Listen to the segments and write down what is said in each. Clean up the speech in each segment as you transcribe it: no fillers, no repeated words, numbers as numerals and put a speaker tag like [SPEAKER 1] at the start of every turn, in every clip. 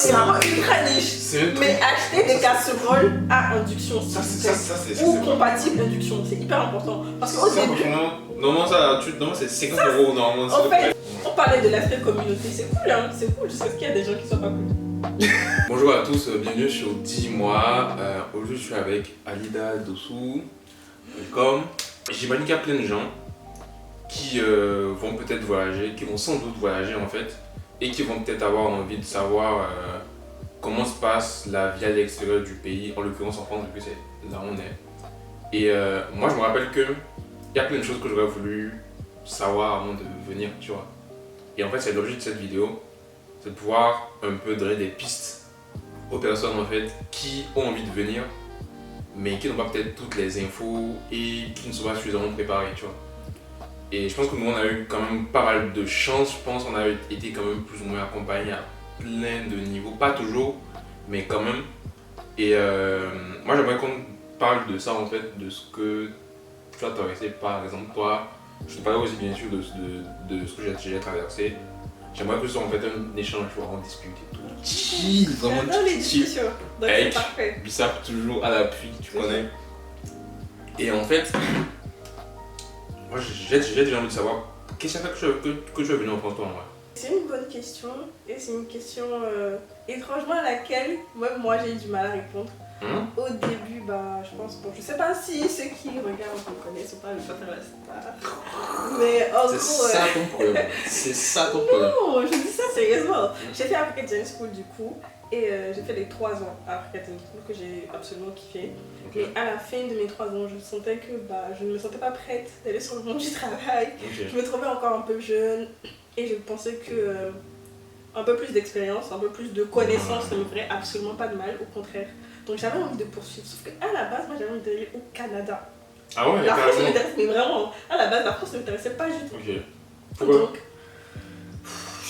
[SPEAKER 1] C'est vraiment ultra niche. Mais acheter des casseroles à induction,
[SPEAKER 2] c'est
[SPEAKER 1] ou compatible induction, c'est hyper important. Parce qu'au début,
[SPEAKER 2] normalement c'est 50 euros normalement.
[SPEAKER 1] en fait, on parlait de l'aspect communauté, c'est cool, hein, c'est cool, jusqu'à ce qu'il y a des gens qui soient pas cool.
[SPEAKER 2] Bonjour à tous, bienvenue sur Dis-moi. Aujourd'hui je suis avec Alida Dossou. Welcome. J'imagine qu'il y a plein de gens qui vont peut-être voyager, qui vont sans doute voyager en fait, et qui vont peut-être avoir envie de savoir comment se passe la vie à l'extérieur du pays, en l'occurrence en France, vu que c'est là où on est. Et moi je me rappelle que il y a plein de choses que j'aurais voulu savoir avant de venir, tu vois. Et en fait c'est l'objet de cette vidéo, c'est de pouvoir un peu donner des pistes aux personnes en fait qui ont envie de venir, mais qui n'ont pas peut-être toutes les infos et qui ne sont pas suffisamment préparés, tu vois. Et je pense que nous on a eu quand même pas mal de chance, je pense qu'on a été quand même plus ou moins accompagnés à plein de niveaux, pas toujours, mais quand même. Et moi j'aimerais qu'on parle de ça en fait, de ce que tu as traversé, par exemple toi, je te parlerai aussi bien sûr de ce que j'ai traversé. J'aimerais que ce soit en fait un échange, tu vois, on discute et tout. Chill, vraiment
[SPEAKER 1] j'adore les discussions, donc c'est parfait.
[SPEAKER 2] Bissap toujours à l'appui, tu connais. Et en fait, moi j'ai déjà envie de savoir, qu'est-ce qui fait que tu es venu en France toi en vrai?
[SPEAKER 1] C'est une bonne question, et c'est une question étrangement à laquelle même moi j'ai eu du mal à répondre. Au début, bah, je pense, bon, je sais pas si ceux qui regardent me connaissent ou pas, je vais pas faire la star. Mais en gros.
[SPEAKER 2] C'est ça ton problème. C'est ça ton problème.
[SPEAKER 1] Non, je dis ça sérieusement. J'ai fait Africa Design School du coup, et j'ai fait les 3 ans à Africa Design School que j'ai absolument kiffé.
[SPEAKER 2] Okay.
[SPEAKER 1] Mais à la fin de mes 3 ans, je sentais que je ne me sentais pas prête d'aller sur le monde du travail.
[SPEAKER 2] Okay.
[SPEAKER 1] Je me trouvais encore un peu jeune, et je pensais que un peu plus d'expérience, un peu plus de connaissances ne me ferait absolument pas de mal, au contraire. Donc j'avais envie de poursuivre, sauf qu'à la base, moi j'avais envie d'aller au Canada.
[SPEAKER 2] Ah ouais,
[SPEAKER 1] la France m'intéresse, mais vraiment, à la base, la France ne m'intéressait pas du tout.
[SPEAKER 2] Ok. Pourquoi?
[SPEAKER 1] Donc,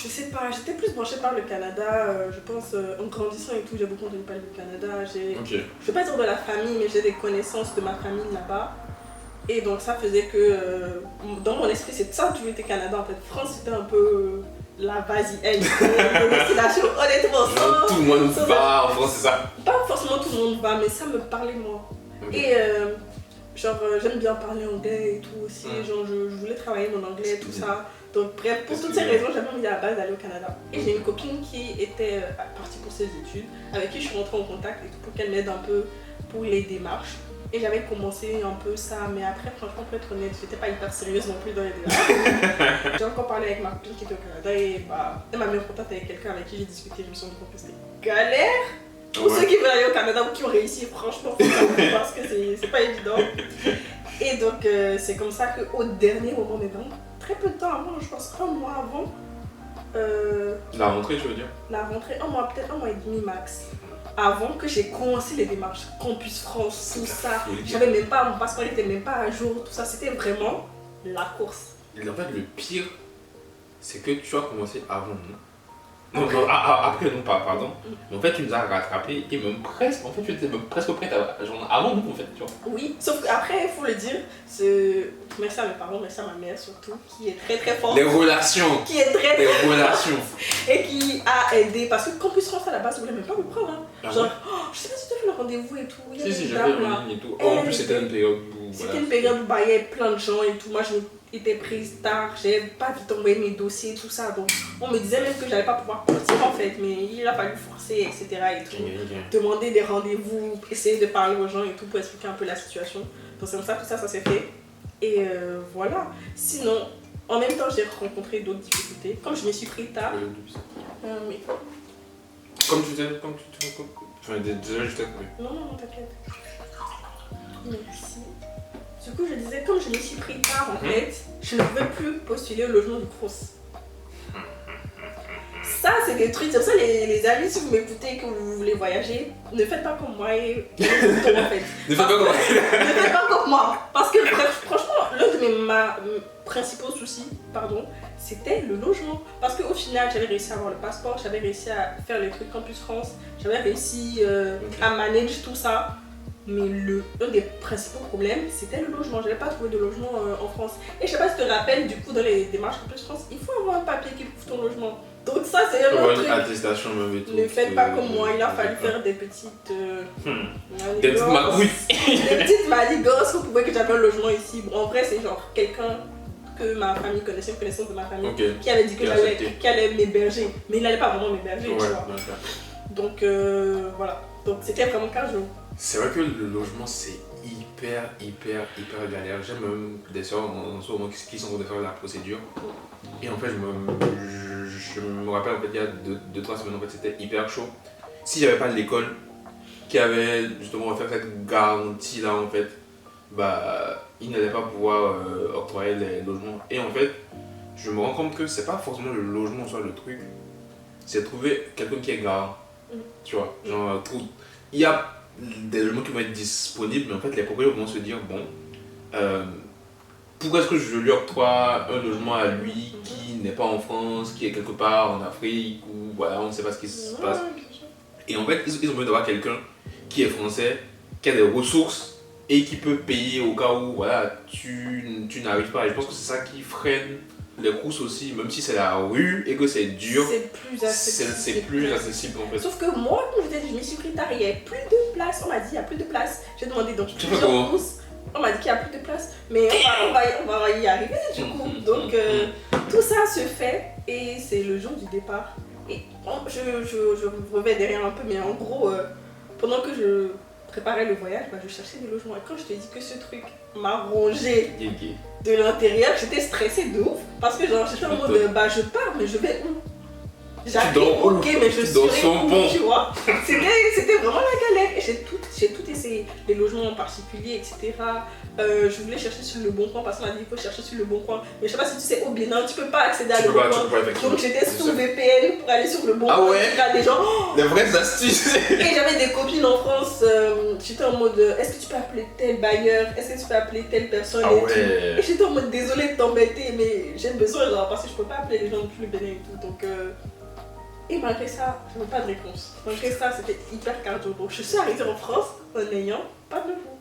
[SPEAKER 1] je sais pas, j'étais plus branchée par le Canada, je pense, en grandissant et tout, j'ai beaucoup entendu parler du Canada.
[SPEAKER 2] Okay.
[SPEAKER 1] Je vais pas dire de la famille, mais j'ai des connaissances de ma famille là-bas. Et donc ça faisait que, dans mon esprit, c'est ça toujours été Canada en fait. France c'était un peu la vas-y, elle, destination, honnêtement.
[SPEAKER 2] Genre, tout le monde va en France, c'est ça?
[SPEAKER 1] Pas forcément tout le monde va, mais ça me parlait moi. Okay. Et j'aime bien parler anglais et tout aussi, genre je voulais travailler mon anglais, tout ça. Donc bref, pour toutes ces raisons, j'avais envie à la base d'aller au Canada. Et j'ai une copine qui était partie pour ses études, avec qui je suis rentrée en contact et tout, pour qu'elle m'aide un peu pour les démarches. Et j'avais commencé un peu ça, mais après, franchement, pour être honnête, j'étais pas hyper sérieuse non plus dans les démarches. J'ai encore parlé avec ma copine qui était au Canada et elle m'a mis en contact avec quelqu'un avec qui j'ai discuté. Je me suis rendu compte que c'était galère. Pour ceux qui veulent aller au Canada ou qui ont réussi, franchement, parce que c'est pas évident. Et donc, c'est comme ça qu'au dernier moment, mais vraiment très peu de temps avant, je pense un mois avant.
[SPEAKER 2] La rentrée, je veux dire? La
[SPEAKER 1] rentrée, peut-être un mois et demi max. Avant que j'ai commencé les démarches, Campus France, tout ça, j'avais même pas, mon passeport n'était même pas à jour, tout ça, c'était vraiment la course.
[SPEAKER 2] Et en fait, le pire, c'est que tu as commencé avant nous. Non, après non, pardon. Mais en fait, tu nous as rattrapés et même presque, en fait, tu étais même presque prête avant nous, en fait, tu vois.
[SPEAKER 1] Oui, sauf qu'après, il faut le dire, merci à mes parents, merci à ma mère surtout, qui est très très forte.
[SPEAKER 2] Les relations.
[SPEAKER 1] Qui est très
[SPEAKER 2] très relations.
[SPEAKER 1] Et qui a aidé, parce que Campus France à la base, ne voulait même pas me prendre. Hein.
[SPEAKER 2] Ah
[SPEAKER 1] genre, je sais pas si tu as fait le rendez-vous et tout.
[SPEAKER 2] Si, j'ai fait en ligne et tout. En plus, c'était une période où.
[SPEAKER 1] C'était une période où il y avait plein de gens et tout. Moi, je était prise tard, j'ai pas vite envoyé mes dossiers, tout ça. Donc, on me disait même que j'allais pas pouvoir partir en fait, mais il a fallu forcer, etc. et tout. Demander des rendez-vous, essayer de parler aux gens et tout pour expliquer un peu la situation. Donc, c'est comme ça, tout ça, ça s'est fait. Et voilà. Sinon, en même temps, j'ai rencontré d'autres difficultés. Comme je me suis pris tard. Mais...
[SPEAKER 2] Comme tu t'es. Enfin, désolé, je t'ai coupé.
[SPEAKER 1] Non, t'inquiète. Merci. Du coup, je disais, comme je me suis pris tard en fait, je ne pouvais plus postuler au logement du CROSS. Ça, c'est des trucs, c'est pour ça les amis, si vous m'écoutez et que vous voulez voyager, ne faites pas comme moi et en fait.
[SPEAKER 2] Ne faites pas comme moi.
[SPEAKER 1] Ne faites pas comme moi. Parce que franchement, l'un de mes principaux soucis, c'était le logement. Parce qu'au final, j'avais réussi à avoir le passeport, j'avais réussi à faire les trucs Campus France, j'avais réussi à manager tout ça. Mais un des principaux problèmes, c'était le logement. Je n'avais pas trouvé de logement en France. Et je ne sais pas si tu te rappelles, du coup, dans les démarches Campus France, il faut avoir un papier qui couvre ton logement. Donc ça, c'est un
[SPEAKER 2] Avoir
[SPEAKER 1] autre
[SPEAKER 2] une
[SPEAKER 1] truc.
[SPEAKER 2] attestation même et tout.
[SPEAKER 1] Ne faites pas comme moi, il a fallu faire des petites...
[SPEAKER 2] Des petites magouilles.
[SPEAKER 1] Des petites manigances pour prouver que j'avais un logement ici. Bon, en vrai, c'est genre quelqu'un que ma famille connaissait, une connaissance de ma famille,
[SPEAKER 2] Ok.
[SPEAKER 1] qui avait dit que
[SPEAKER 2] Qui a
[SPEAKER 1] j'allais,
[SPEAKER 2] accepté.
[SPEAKER 1] qui allait m'héberger. Mais il n'allait pas vraiment m'héberger,
[SPEAKER 2] Ouais,
[SPEAKER 1] tu vois.
[SPEAKER 2] d'accord.
[SPEAKER 1] Donc voilà. Donc c'était vraiment 15 jours.
[SPEAKER 2] C'est vrai que le logement c'est hyper galère. J'ai même des soeurs en ce moment qui sont en train de faire la procédure. Et en fait, je me rappelle en fait, il y a 2-3 semaines, en fait, c'était hyper chaud. S'il n'y avait pas l'école qui avait justement offert cette garantie là, en fait, bah, ils n'allaient pas pouvoir octroyer les logements. Et en fait, je me rends compte que c'est pas forcément le logement soit le truc, c'est trouver quelqu'un qui est garant. Tu vois, genre, il y a des logements qui vont être disponibles, mais en fait, les propriétaires vont se dire, bon, pourquoi est-ce que je lui octroie un logement à lui qui n'est pas en France, qui est quelque part en Afrique, ou voilà, on ne sait pas ce qui se passe. Et en fait, ils ont besoin d'avoir quelqu'un qui est français, qui a des ressources et qui peut payer au cas où voilà, tu n'arrives pas. Et je pense que c'est ça qui freine les courses aussi, même si c'est la rue et que c'est dur.
[SPEAKER 1] C'est plus accessible.
[SPEAKER 2] C'est plus accessible en fait.
[SPEAKER 1] Sauf que moi, quand je m'y suis pris tard, il n'y avait plus de place. On m'a dit il n'y a plus de place. J'ai demandé donc
[SPEAKER 2] Tu fais comment?
[SPEAKER 1] courses. On m'a dit qu'il n'y a plus de place. Mais on va y arriver du coup. Donc tout ça se fait et c'est le jour du départ. Et je reviens derrière un peu, mais en gros, pendant que je préparais le voyage, bah, je cherchais des logements. Et quand je te dis que ce truc m'a rongé de l'intérieur, j'étais stressée de ouf. Parce que genre, j'étais en mode, bah je pars, mais je vais où? J'arrive, ok, mais je suis où, tu vois. C'était vraiment la galère. Et j'ai tout essayé. Les logements en particulier, etc. Je voulais chercher sur le bon coin parce qu'on a dit qu'il faut chercher sur le bon coin. Mais je sais pas si tu sais, au Bénin, tu peux pas accéder à le bon coin. Donc j'étais sous VPN pour aller sur le bon coin.
[SPEAKER 2] Ah ouais?
[SPEAKER 1] Des gens.
[SPEAKER 2] Les vraies astuces.
[SPEAKER 1] Et j'avais des copines en France. J'étais en mode, est-ce que tu peux appeler tel bailleur? Est-ce que tu peux appeler telle personne?
[SPEAKER 2] Ah ouais.
[SPEAKER 1] Et j'étais en mode, désolée de t'embêter, mais j'ai besoin, genre, parce que je peux pas appeler les gens depuis le Bénin et tout. Donc. Et malgré ça, je n'avais pas de réponse. Malgré ça, c'était hyper cardio. Donc je suis arrivée en France en n'ayant pas de nouveau.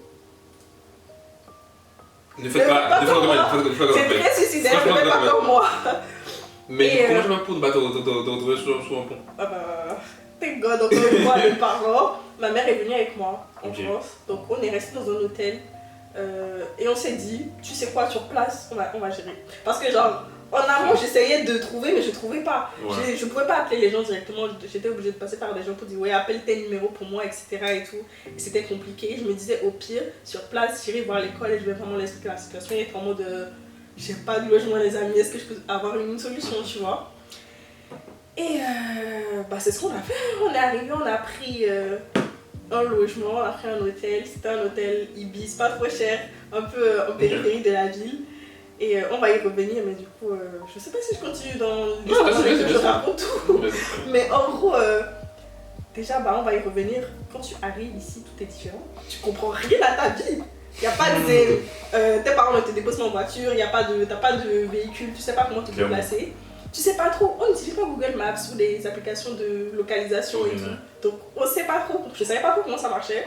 [SPEAKER 2] Ne faites pas comme
[SPEAKER 1] c'est très suicidaire, ne faites pas comme moi.
[SPEAKER 2] Mais comment je vais pour te retrouver sur un pont?
[SPEAKER 1] Ah bah, thank God, encore une fois, mes parents. Ma mère est venue avec moi en France. Donc on est resté dans un hôtel. Et on s'est dit, tu sais quoi, sur place, on va gérer. Parce que genre, en amont, j'essayais de trouver, mais je trouvais pas. Ouais. Je pouvais pas appeler les gens directement. J'étais obligée de passer par des gens pour dire, ouais, appelle tel numéro pour moi, etc. et tout. Et c'était compliqué. Je me disais, au pire, sur place, j'irai voir l'école et je vais vraiment leur expliquer la situation et être en mode, j'ai pas de logement, les amis, est-ce que je peux avoir une solution, tu vois? Et bah, c'est ce qu'on a fait. On est arrivé, on a pris un logement, on a pris un hôtel. C'était un hôtel Ibis, pas trop cher, un peu en périphérie de la ville. Et on va y revenir, mais du coup, je sais pas si je continue dans l'histoire que je raconte tout. Mais en gros, déjà, bah, on va y revenir. Quand tu arrives ici, tout est différent. Tu comprends rien à ta vie. Il n'y a pas de... tes parents ne te déposent pas en voiture, t'as pas de véhicule, tu sais pas comment te déplacer. Tu sais pas trop, on n'utilise pas Google Maps ou des applications de localisation et tout. Donc on sait pas trop, je savais pas trop comment ça marchait.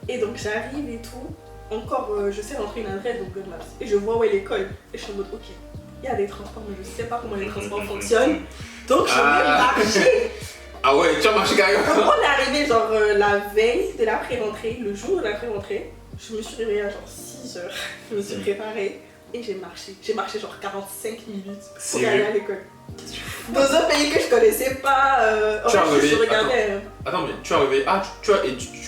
[SPEAKER 1] Et donc j'arrive et tout. Encore, je sais rentrer une adresse de Google Maps et je vois où est l'école. Et je suis en mode, ok, il y a des transports, mais je sais pas comment les transports fonctionnent. Donc je vais marcher.
[SPEAKER 2] Ah ouais, tu as marché carrément.
[SPEAKER 1] On est arrivé genre la veille de la pré-rentrée, le jour de la pré-rentrée. Je me suis réveillée à genre 6h. Je me suis préparée et j'ai marché. J'ai marché genre 45 minutes pour aller à l'école. Dans un pays que je connaissais pas.
[SPEAKER 2] Tu es arrivé.
[SPEAKER 1] Je regardais.
[SPEAKER 2] Attends, mais tu es arrivé. Ah, tu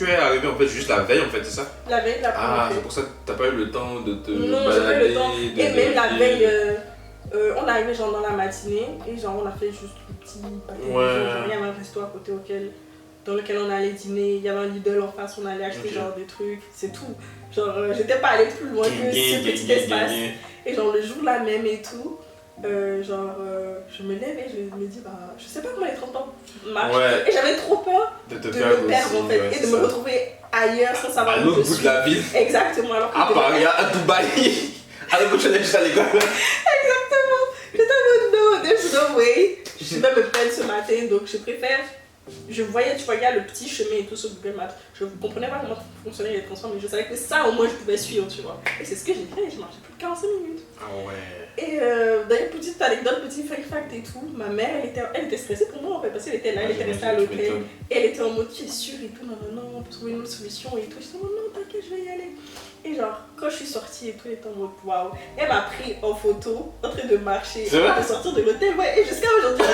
[SPEAKER 2] es arrivé en fait juste la veille en fait, c'est ça?
[SPEAKER 1] La veille de la pré-rentrée.
[SPEAKER 2] Ah, c'est pour ça que t'as pas eu le temps de te
[SPEAKER 1] balader. Non, j'ai pas eu le temps. Et même la veille, on est arrivé genre dans la matinée et genre on a fait juste le petit paquet. Genre, il y avait un resto à côté dans lequel on allait dîner, il y avait un Lidl en face, on allait acheter genre des trucs, c'est tout. Genre j'étais pas allée plus loin que ce petit espace. Et genre le jour là même et tout, je me lève et je me dis bah je sais pas comment les transports marchent. Et j'avais trop peur de me perdre en fait et de me retrouver ailleurs sans savoir
[SPEAKER 2] où je suis. À l'autre bout de la ville.
[SPEAKER 1] Exactement. Alors
[SPEAKER 2] à Paris, à Dubaï. Alors que je suis juste à l'école.
[SPEAKER 1] Exactement. J'étais en mode no, there's no way. Je vais me perdre ce matin donc je préfère je voyais, tu vois, il y a le petit chemin et tout sur Google Maps. Je ne comprenais pas comment fonctionnaient les transports, mais je savais que ça, au moins, je pouvais suivre, tu vois. Et c'est ce que j'ai fait, j'ai marché plus de 45 minutes.
[SPEAKER 2] Ah ouais.
[SPEAKER 1] Et d'ailleurs, petite anecdote, petit fun fact et tout, ma mère, elle était stressée pour moi en fait, parce qu'elle était là, elle était restée à l'hôtel. Et elle était en mode, tu es sûre et tout, non, on peut trouver une autre solution et tout. Je dis, non, t'inquiète, je vais y aller. Et genre, quand je suis sortie et tout, elle était en mode, waouh. Elle m'a pris en photo, en train de marcher, de sortir de l'hôtel, ouais, et jusqu'à aujourd'hui.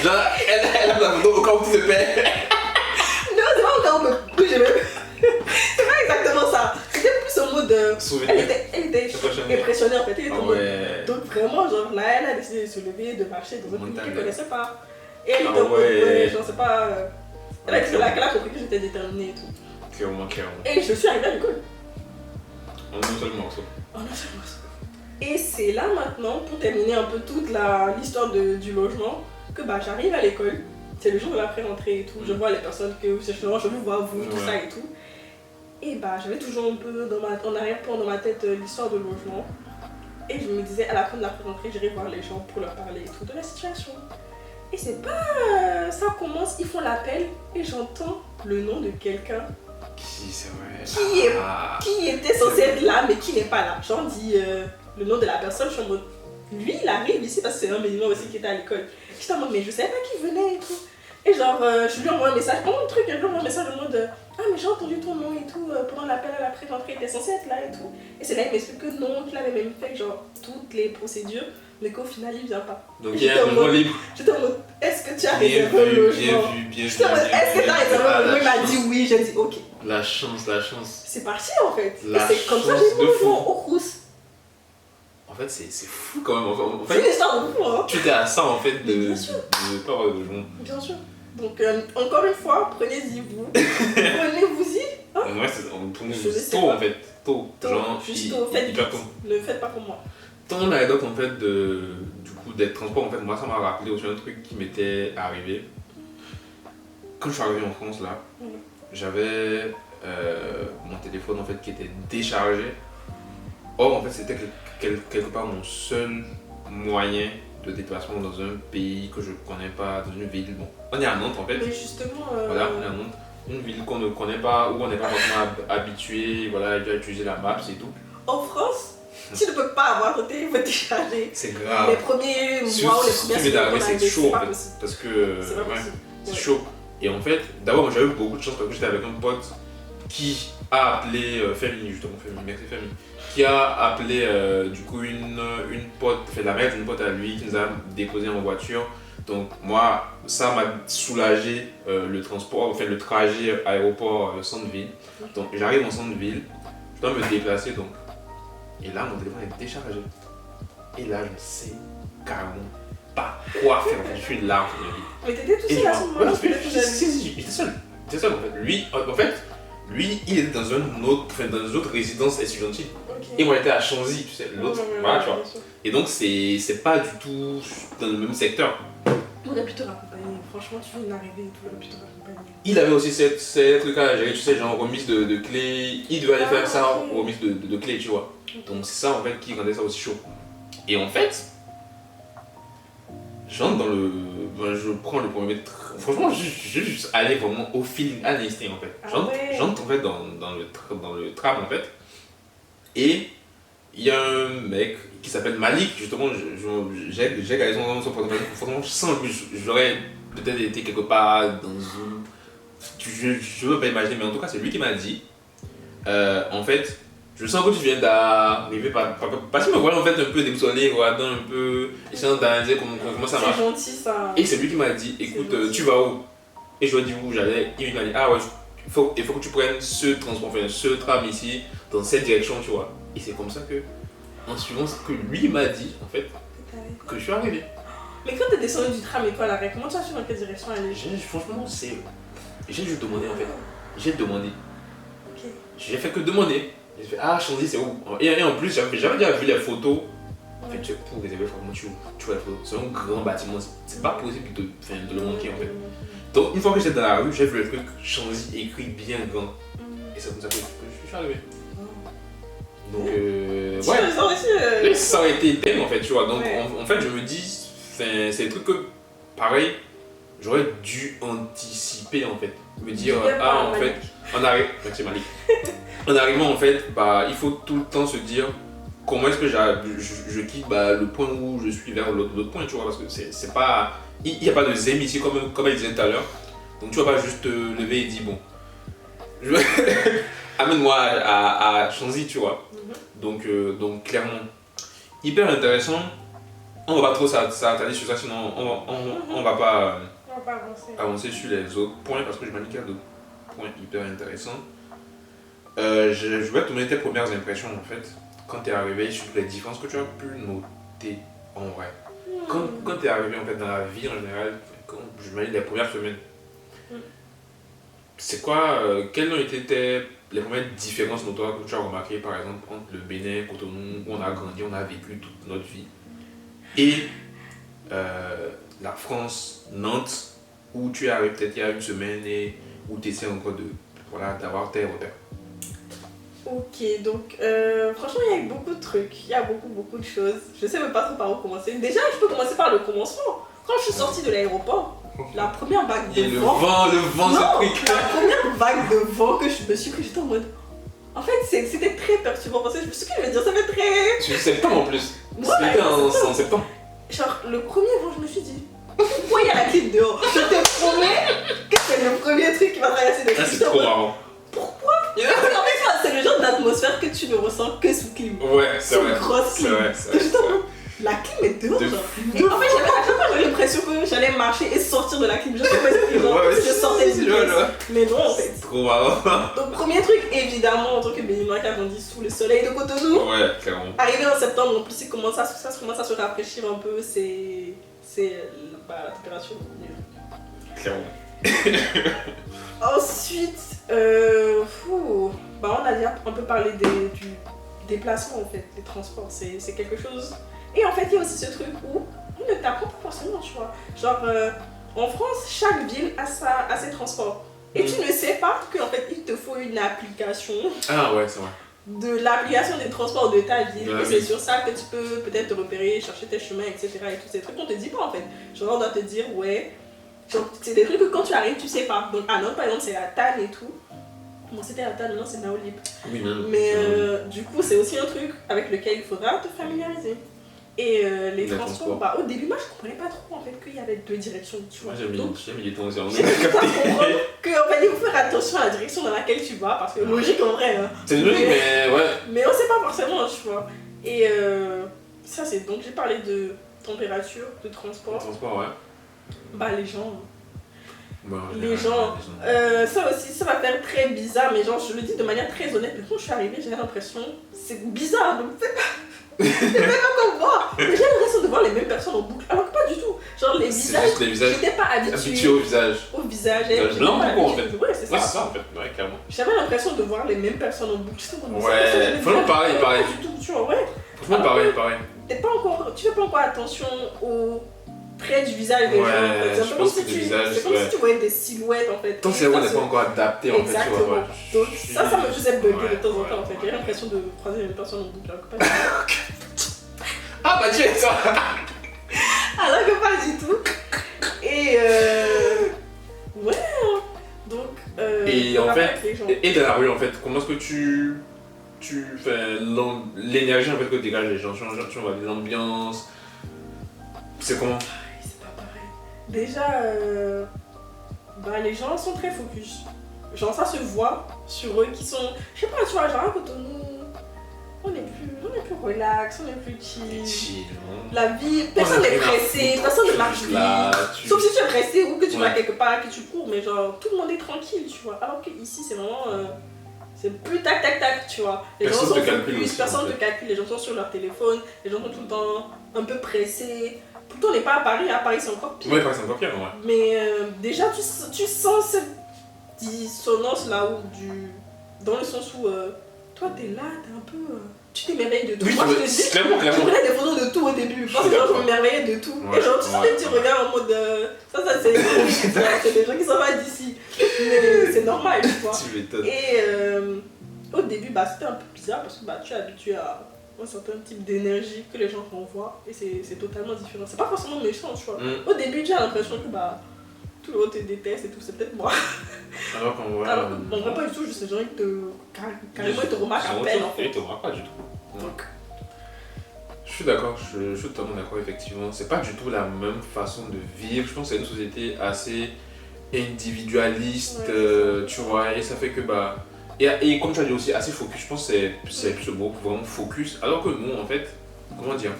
[SPEAKER 2] Genre, elle a la photo au cas où tu te perds.
[SPEAKER 1] Non, c'est pas encore en mode, oui, c'est pas exactement ça. C'était plus en mode. Elle était impressionnée en fait. Elle était en mode. Donc vraiment, genre là, elle a décidé de se lever, de marcher dans un pays qu'elle ne connaissait pas. Et elle était en mode, ouais, genre c'est pas. Elle a compris que j'étais déterminée et tout.
[SPEAKER 2] Clairement.
[SPEAKER 1] Et je suis arrivée à l'école.
[SPEAKER 2] En un seul morceau.
[SPEAKER 1] Et c'est là maintenant, pour terminer un peu toute l'histoire du logement, que bah j'arrive à l'école. C'est le jour de la pré-rentrée et tout. Je vois les personnes que je vous vois, vous, tout ça et tout. Et bah j'avais toujours un peu en arrière-plan dans ma tête l'histoire de logement. Et je me disais à la fin de la pré-rentrée, j'irai voir les gens pour leur parler et tout de la situation. Et c'est pas... ça commence, ils font l'appel et j'entends le nom de quelqu'un qui était censé être là mais qui n'est pas là. J'en dis le nom de la personne, je suis en mode... Lui il arrive ici parce que c'est un de mes membres aussi qui était à l'école. J'étais en mode mais je savais pas qui venait et tout. Et genre, je lui envoie un message, je lui envoie un message en mode ah mais j'ai entendu ton nom et tout, pendant l'appel à la pré-rentrée, il était censé être là et tout. Et c'est là il m'explique que non, qu'il avait même fait genre toutes les procédures, mais qu'au final il vient pas.
[SPEAKER 2] Donc il y a un logement libre.
[SPEAKER 1] J'étais en mode, est-ce que tu as réservé un logement? J'étais en mode, est-ce que tu as réservé un logement? Il m'a dit oui, j'ai dit ok.
[SPEAKER 2] La chance.
[SPEAKER 1] C'est parti en fait. Et c'est comme ça que j'ai eu mon logement au Crous.
[SPEAKER 2] En fait, c'est fou quand même. En fait,
[SPEAKER 1] c'est une histoire de fou, hein.
[SPEAKER 2] Tu étais à ça en fait de peur de logement.
[SPEAKER 1] Bien sûr. Donc, encore une fois, prenez-y vous. Prenez-vous-y. Hein?
[SPEAKER 2] Ouais, prenez-vous tôt en fait. Tôt. Genre,
[SPEAKER 1] juste tôt. Faites vite. Ne faites pas comme moi.
[SPEAKER 2] Ton anecdote en fait du coup d'être transport, en fait, moi ça m'a rappelé aussi un truc qui m'était arrivé. Quand je suis arrivé en France là, j'avais mon téléphone en fait qui était déchargé. Or en fait c'était quelque part mon seul moyen de déplacement dans un pays que je ne connais pas, dans une ville. Bon, on est à Nantes en fait.
[SPEAKER 1] Mais justement.
[SPEAKER 2] Voilà, on est à Nantes. Une ville qu'on ne connaît pas, où on n'est pas forcément habitué, voilà, à utiliser la map, c'est tout.
[SPEAKER 1] En France, tu ne peux pas avoir ton téléphone déchargé.
[SPEAKER 2] C'est grave.
[SPEAKER 1] Les premiers mois ou les premières semaines,
[SPEAKER 2] c'est chaud en fait. Parce que c'est chaud. Et en fait, d'abord, j'avais eu beaucoup de chance parce que j'étais avec un pote qui a appelé Famille, justement, merci Famille, qui a appelé du coup une pote, la mère d'une pote à lui qui nous a déposé en voiture. Donc moi, ça m'a soulagé le transport, enfin le trajet aéroport centre-ville. Donc j'arrive en centre-ville, je dois me déplacer donc. Et là, mon téléphone est déchargé. Et là, je ne sais carrément pas quoi faire. En fait, je suis là en fait.
[SPEAKER 1] Mais t'étais tout seul à ce moment-là?
[SPEAKER 2] J'étais seul en fait. Lui, il était dans une autre résidence estudiantine. Okay. Et moi, j'étais à Chanzy, tu sais, l'autre. Voilà, tu vois. Et donc, c'est pas du tout dans le même secteur.
[SPEAKER 1] On aurait pu te raccompagner. Franchement, tu viens d'arriver et tout, on aurait pu te raccompagner.
[SPEAKER 2] Il avait aussi ces trucs-là à gérer, tu sais, genre remise de clés. Il devait aller faire ça, remise de clés, tu vois. Okay. Donc, c'est ça en fait qui rendait ça aussi chaud. Et en fait, j'entre dans le. Je prends le premier train. Franchement, je suis juste allé vraiment au feeling, à l'instinct en fait. J'entre en fait dans le tram en fait. Et il y a un mec qui s'appelle Malik, justement, j'ai gardé son prénom. Franchement, sans lui, j'aurais peut-être été quelque part dans une. Je veux pas imaginer, mais en tout cas, c'est lui qui m'a dit en fait, je sens que tu viens d'arriver parce qu'il me voit en fait un peu déboussolé, regardant un peu, essayant d'analyser comment ça marche.
[SPEAKER 1] C'est gentil ça.
[SPEAKER 2] Et c'est lui qui m'a dit, écoute, tu vas où? Et je lui ai dit où j'allais. Il m'a dit, ah ouais, il faut que tu prennes ce transport, enfin ce tram ici, dans cette direction, tu vois. Et c'est comme ça que, en suivant ce que lui m'a dit, en fait, que je suis arrivé.
[SPEAKER 1] Mais quand t'es descendu du tram et toi à l'arrêt, comment tu as su dans quelle direction aller?
[SPEAKER 2] Franchement, j'ai juste demandé en fait. J'ai demandé. Ok. J'ai fait que demander. J'ai fait, ah, Chanzy, c'est où? Et en plus, j'avais déjà vu les photos. En fait, pour réserver, tu vois la photo. C'est un grand bâtiment. C'est pas possible de le manquer en fait. Donc, une fois que j'étais dans la rue, j'ai vu le truc Chanzy écrit bien grand. Et c'est comme ça que je suis arrivé. Donc, ouais. Ça aurait été peine en fait, tu vois. Donc, en fait, je me dis, c'est des trucs que, pareil, j'aurais dû anticiper en fait. Me dire,
[SPEAKER 1] Bien
[SPEAKER 2] ah
[SPEAKER 1] par
[SPEAKER 2] en
[SPEAKER 1] Malik.
[SPEAKER 2] fait, on arrive, merci Malik. En arrivant en fait, bah, il faut tout le temps se dire comment est-ce que je quitte bah, le point où je suis vers l'autre point, tu vois, parce que c'est pas, il n'y a pas de zème ici comme elle disait tout à l'heure. Donc tu vas pas juste te lever et dire bon, je... amène-moi à Chanzy, tu vois. Donc clairement, hyper intéressant. On va pas trop s'attarder sur ça, sinon on va pas
[SPEAKER 1] On va pas avancer.
[SPEAKER 2] avancer sur les autres points parce que je m'indique qu'il y a d'autres points hyper intéressants. Je vais te donner tes premières impressions en fait, quand tu es arrivé, sur les différences que tu as pu noter en vrai. Quand tu es arrivé en fait dans la vie en général, je m'imagine les premières semaines, c'est quoi, quelles ont été les premières différences notoires que tu as remarquées par exemple entre le Bénin, Cotonou, où on a grandi, on a vécu toute notre vie, et la France, Nantes, où tu es arrivé peut-être il y a une semaine et où tu essaies encore d'avoir tes repères.
[SPEAKER 1] Ok, donc franchement, il y a eu beaucoup de trucs, il y a beaucoup de choses. Je sais même pas trop par où commencer. Déjà, je peux commencer par le commencement. Quand je suis sortie de l'aéroport, la première vague de
[SPEAKER 2] Et le
[SPEAKER 1] vent.
[SPEAKER 2] vent,
[SPEAKER 1] Non,
[SPEAKER 2] ce truc.
[SPEAKER 1] la première vague de vent que je me suis pris, j'étais en mode. En fait, c'était très perturbant parce que je me suis dit, je veux dire, ça fait très.
[SPEAKER 2] C'est septembre en plus.
[SPEAKER 1] Ouais,
[SPEAKER 2] C'était en septembre.
[SPEAKER 1] Genre, le premier vent, je me suis dit, pourquoi il y a la clim dehors? Je te promets que c'est le premier truc qui va traverser le
[SPEAKER 2] Ah, c'est trop marrant.
[SPEAKER 1] Pourquoi? En fait, c'est le genre d'atmosphère que tu ne ressens que sous clim.
[SPEAKER 2] Ouais, c'est
[SPEAKER 1] Sous
[SPEAKER 2] vrai.
[SPEAKER 1] grosse
[SPEAKER 2] C'est
[SPEAKER 1] clim.
[SPEAKER 2] vrai, c'est vrai.
[SPEAKER 1] J'étais en mode, la clim est dehors,
[SPEAKER 2] De
[SPEAKER 1] genre. Et en fait, à chaque fois, j'avais l'impression que j'allais marcher et sortir de la clim. Je sais pas si je sortais du pièce. Mais non, en fait.
[SPEAKER 2] C'est trop marrant.
[SPEAKER 1] Donc, premier truc, évidemment, en tant que Béninois qui a grandi sous le soleil de Cotonou,
[SPEAKER 2] Ouais, clairement.
[SPEAKER 1] arrivé en septembre, en plus, ça commence à se rafraîchir un peu, c'est la température.
[SPEAKER 2] Clairement.
[SPEAKER 1] Ensuite, on a déjà un peu parlé du déplacement en fait, des transports, c'est quelque chose. Et en fait, il y a aussi ce truc où on ne t'apprend pas forcément, tu vois. Genre, en France, chaque ville a ses transports. Et tu ne sais pas qu'en fait, il te faut une application.
[SPEAKER 2] Ah ouais, c'est vrai.
[SPEAKER 1] De l'application des transports de ta ville.
[SPEAKER 2] Ah,
[SPEAKER 1] et
[SPEAKER 2] oui.
[SPEAKER 1] c'est sur ça que tu peux peut-être te repérer, chercher tes chemins, etc. Et tous ces trucs qu'on te dit pas en fait. Genre, on doit te dire, ouais. Genre, c'est des trucs que quand tu arrives, tu sais pas. Donc, à Nantes, par exemple, c'est la TAN et tout. Bon, c'était la TAN, maintenant c'est Naolib.
[SPEAKER 2] Oui, non.
[SPEAKER 1] Mais du coup, c'est aussi un truc avec lequel il faudra te familiariser. Et les transports, bah, au début, moi je comprenais pas trop en fait qu'il y avait deux directions, tu vois.
[SPEAKER 2] Moi j'ai mis du temps aussi. On
[SPEAKER 1] j'ai
[SPEAKER 2] a
[SPEAKER 1] mis du temps à
[SPEAKER 2] capté.
[SPEAKER 1] comprendre qu'en fait, il faut faire attention à la direction dans laquelle tu vas, parce que logique en vrai. Hein.
[SPEAKER 2] C'est logique, mais ouais.
[SPEAKER 1] Mais on sait pas forcément, tu vois. Et ça, c'est donc j'ai parlé de température, de
[SPEAKER 2] Le
[SPEAKER 1] transport.
[SPEAKER 2] transport, ouais.
[SPEAKER 1] Bah, les gens.
[SPEAKER 2] Bon,
[SPEAKER 1] Les gens. Ça aussi, ça va faire très bizarre, mais genre, je le dis de manière très honnête. Mais quand je suis arrivée, j'ai l'impression. C'est bizarre, donc c'est pas comme moi. Mais j'ai l'impression de voir les mêmes personnes en boucle. Alors que pas du tout. Genre, les
[SPEAKER 2] C'est
[SPEAKER 1] visages.
[SPEAKER 2] juste les visages.
[SPEAKER 1] J'étais pas
[SPEAKER 2] Habitué
[SPEAKER 1] habituée
[SPEAKER 2] au visage.
[SPEAKER 1] au visage.
[SPEAKER 2] Visage
[SPEAKER 1] j'étais
[SPEAKER 2] blanc
[SPEAKER 1] pas
[SPEAKER 2] ou quoi, en
[SPEAKER 1] habituée.
[SPEAKER 2] fait?
[SPEAKER 1] Ouais, c'est
[SPEAKER 2] Ouais,
[SPEAKER 1] ça.
[SPEAKER 2] c'est ça en fait, ouais, clairement.
[SPEAKER 1] J'avais l'impression de voir les mêmes personnes en boucle. J'étais en mode,
[SPEAKER 2] Ouais,
[SPEAKER 1] cette personne, je
[SPEAKER 2] franchement,
[SPEAKER 1] l'ai
[SPEAKER 2] pareil,
[SPEAKER 1] pas
[SPEAKER 2] pareil.
[SPEAKER 1] du tout, tu vois, ouais.
[SPEAKER 2] Franchement, pareil.
[SPEAKER 1] Tu fais pas encore attention aux traits du visage des gens.
[SPEAKER 2] Ouais,
[SPEAKER 1] En fait. C'est un
[SPEAKER 2] je
[SPEAKER 1] peu
[SPEAKER 2] pense
[SPEAKER 1] comme
[SPEAKER 2] que
[SPEAKER 1] si
[SPEAKER 2] le visage,
[SPEAKER 1] c'est comme
[SPEAKER 2] ouais.
[SPEAKER 1] si tu voyais des silhouettes en fait.
[SPEAKER 2] Ton
[SPEAKER 1] Et
[SPEAKER 2] cerveau
[SPEAKER 1] ça,
[SPEAKER 2] n'est
[SPEAKER 1] c'est-
[SPEAKER 2] pas encore adapté en fait, tu vois.
[SPEAKER 1] Exactement.
[SPEAKER 2] Ouais.
[SPEAKER 1] Donc ça me faisait bugger
[SPEAKER 2] Ouais,
[SPEAKER 1] de temps en
[SPEAKER 2] ouais,
[SPEAKER 1] temps en fait.
[SPEAKER 2] ouais.
[SPEAKER 1] J'avais l'impression de croiser les mêmes personnes en boucle. Alors que pas du
[SPEAKER 2] Ah bah tu es ça.
[SPEAKER 1] tout. Alors que pas du tout. Et ouais. Donc
[SPEAKER 2] Et
[SPEAKER 1] le
[SPEAKER 2] en
[SPEAKER 1] rapport
[SPEAKER 2] fait,
[SPEAKER 1] avec les gens.
[SPEAKER 2] et dans la rue en fait, comment est-ce que tu fais l'énergie en fait que dégagent les gens, tu vois, l'ambiance, c'est comment?
[SPEAKER 1] C'est pas pareil. Déjà, bah, les gens sont très focus. Genre ça se voit sur eux qui sont. Je sais pas, tu vois, genre à Cotonou, on est plus relax, on est plus chill.
[SPEAKER 2] Chill, non?
[SPEAKER 1] La vie, personne n'est pressé, personne ne marche vite.
[SPEAKER 2] Là,
[SPEAKER 1] Sauf si tu es pressé ou que tu vas
[SPEAKER 2] Ouais.
[SPEAKER 1] quelque part, que tu cours, mais genre tout le monde est tranquille, tu vois. Alors que ici c'est vraiment. C'est plus tac tac tac, tu vois. Les
[SPEAKER 2] Personne
[SPEAKER 1] gens sont
[SPEAKER 2] te calcule
[SPEAKER 1] focus,
[SPEAKER 2] aussi,
[SPEAKER 1] personne
[SPEAKER 2] en
[SPEAKER 1] ne
[SPEAKER 2] fait.
[SPEAKER 1] te calcule, les gens sont sur leur téléphone, les gens sont tout le temps un peu pressés. Pourtant on n'est pas à Paris c'est encore pire.
[SPEAKER 2] Ouais, c'est encore pire, ouais.
[SPEAKER 1] Mais déjà tu sens cette dissonance là où dans le sens où toi t'es là, t'es un peu. Tu t'émerveilles de tout.
[SPEAKER 2] Oui,
[SPEAKER 1] Moi je te dis,
[SPEAKER 2] clairement.
[SPEAKER 1] je prenais des photos de tout au début. Parce que
[SPEAKER 2] suis
[SPEAKER 1] genre, je
[SPEAKER 2] d'accord.
[SPEAKER 1] m'émerveillais de tout.
[SPEAKER 2] Ouais,
[SPEAKER 1] Et genre, tu sens
[SPEAKER 2] ouais,
[SPEAKER 1] des petits
[SPEAKER 2] ouais.
[SPEAKER 1] regards en mode. Ça c'est des gens qui sont pas d'ici. Mais c'est normal, tu vois.
[SPEAKER 2] Tu m'étonnes.
[SPEAKER 1] Et au début, bah, c'était un peu bizarre parce que bah, tu es habitué à un certain type d'énergie que les gens renvoient. Et c'est totalement différent. C'est pas forcément méchant, tu vois. Au début, tu as l'impression que bah, tout le monde te déteste et tout, c'est peut-être moi.
[SPEAKER 2] Alors qu'en vrai.
[SPEAKER 1] Alors que, bon, moi, pas du tout, juste les gens, ils te. Carrément, ils te remarquent à peine, en fait.
[SPEAKER 2] Ils te remarquent pas du tout.
[SPEAKER 1] Donc.
[SPEAKER 2] Je suis d'accord, je suis totalement d'accord, effectivement. C'est pas du tout la même façon de vivre. Je pense que c'est une société assez individualiste, tu vois, et ça fait que, bah. Et comme tu as dit aussi, assez focus, je pense que c'est plus le mot, vraiment focus. Alors que nous, en fait, comment dire,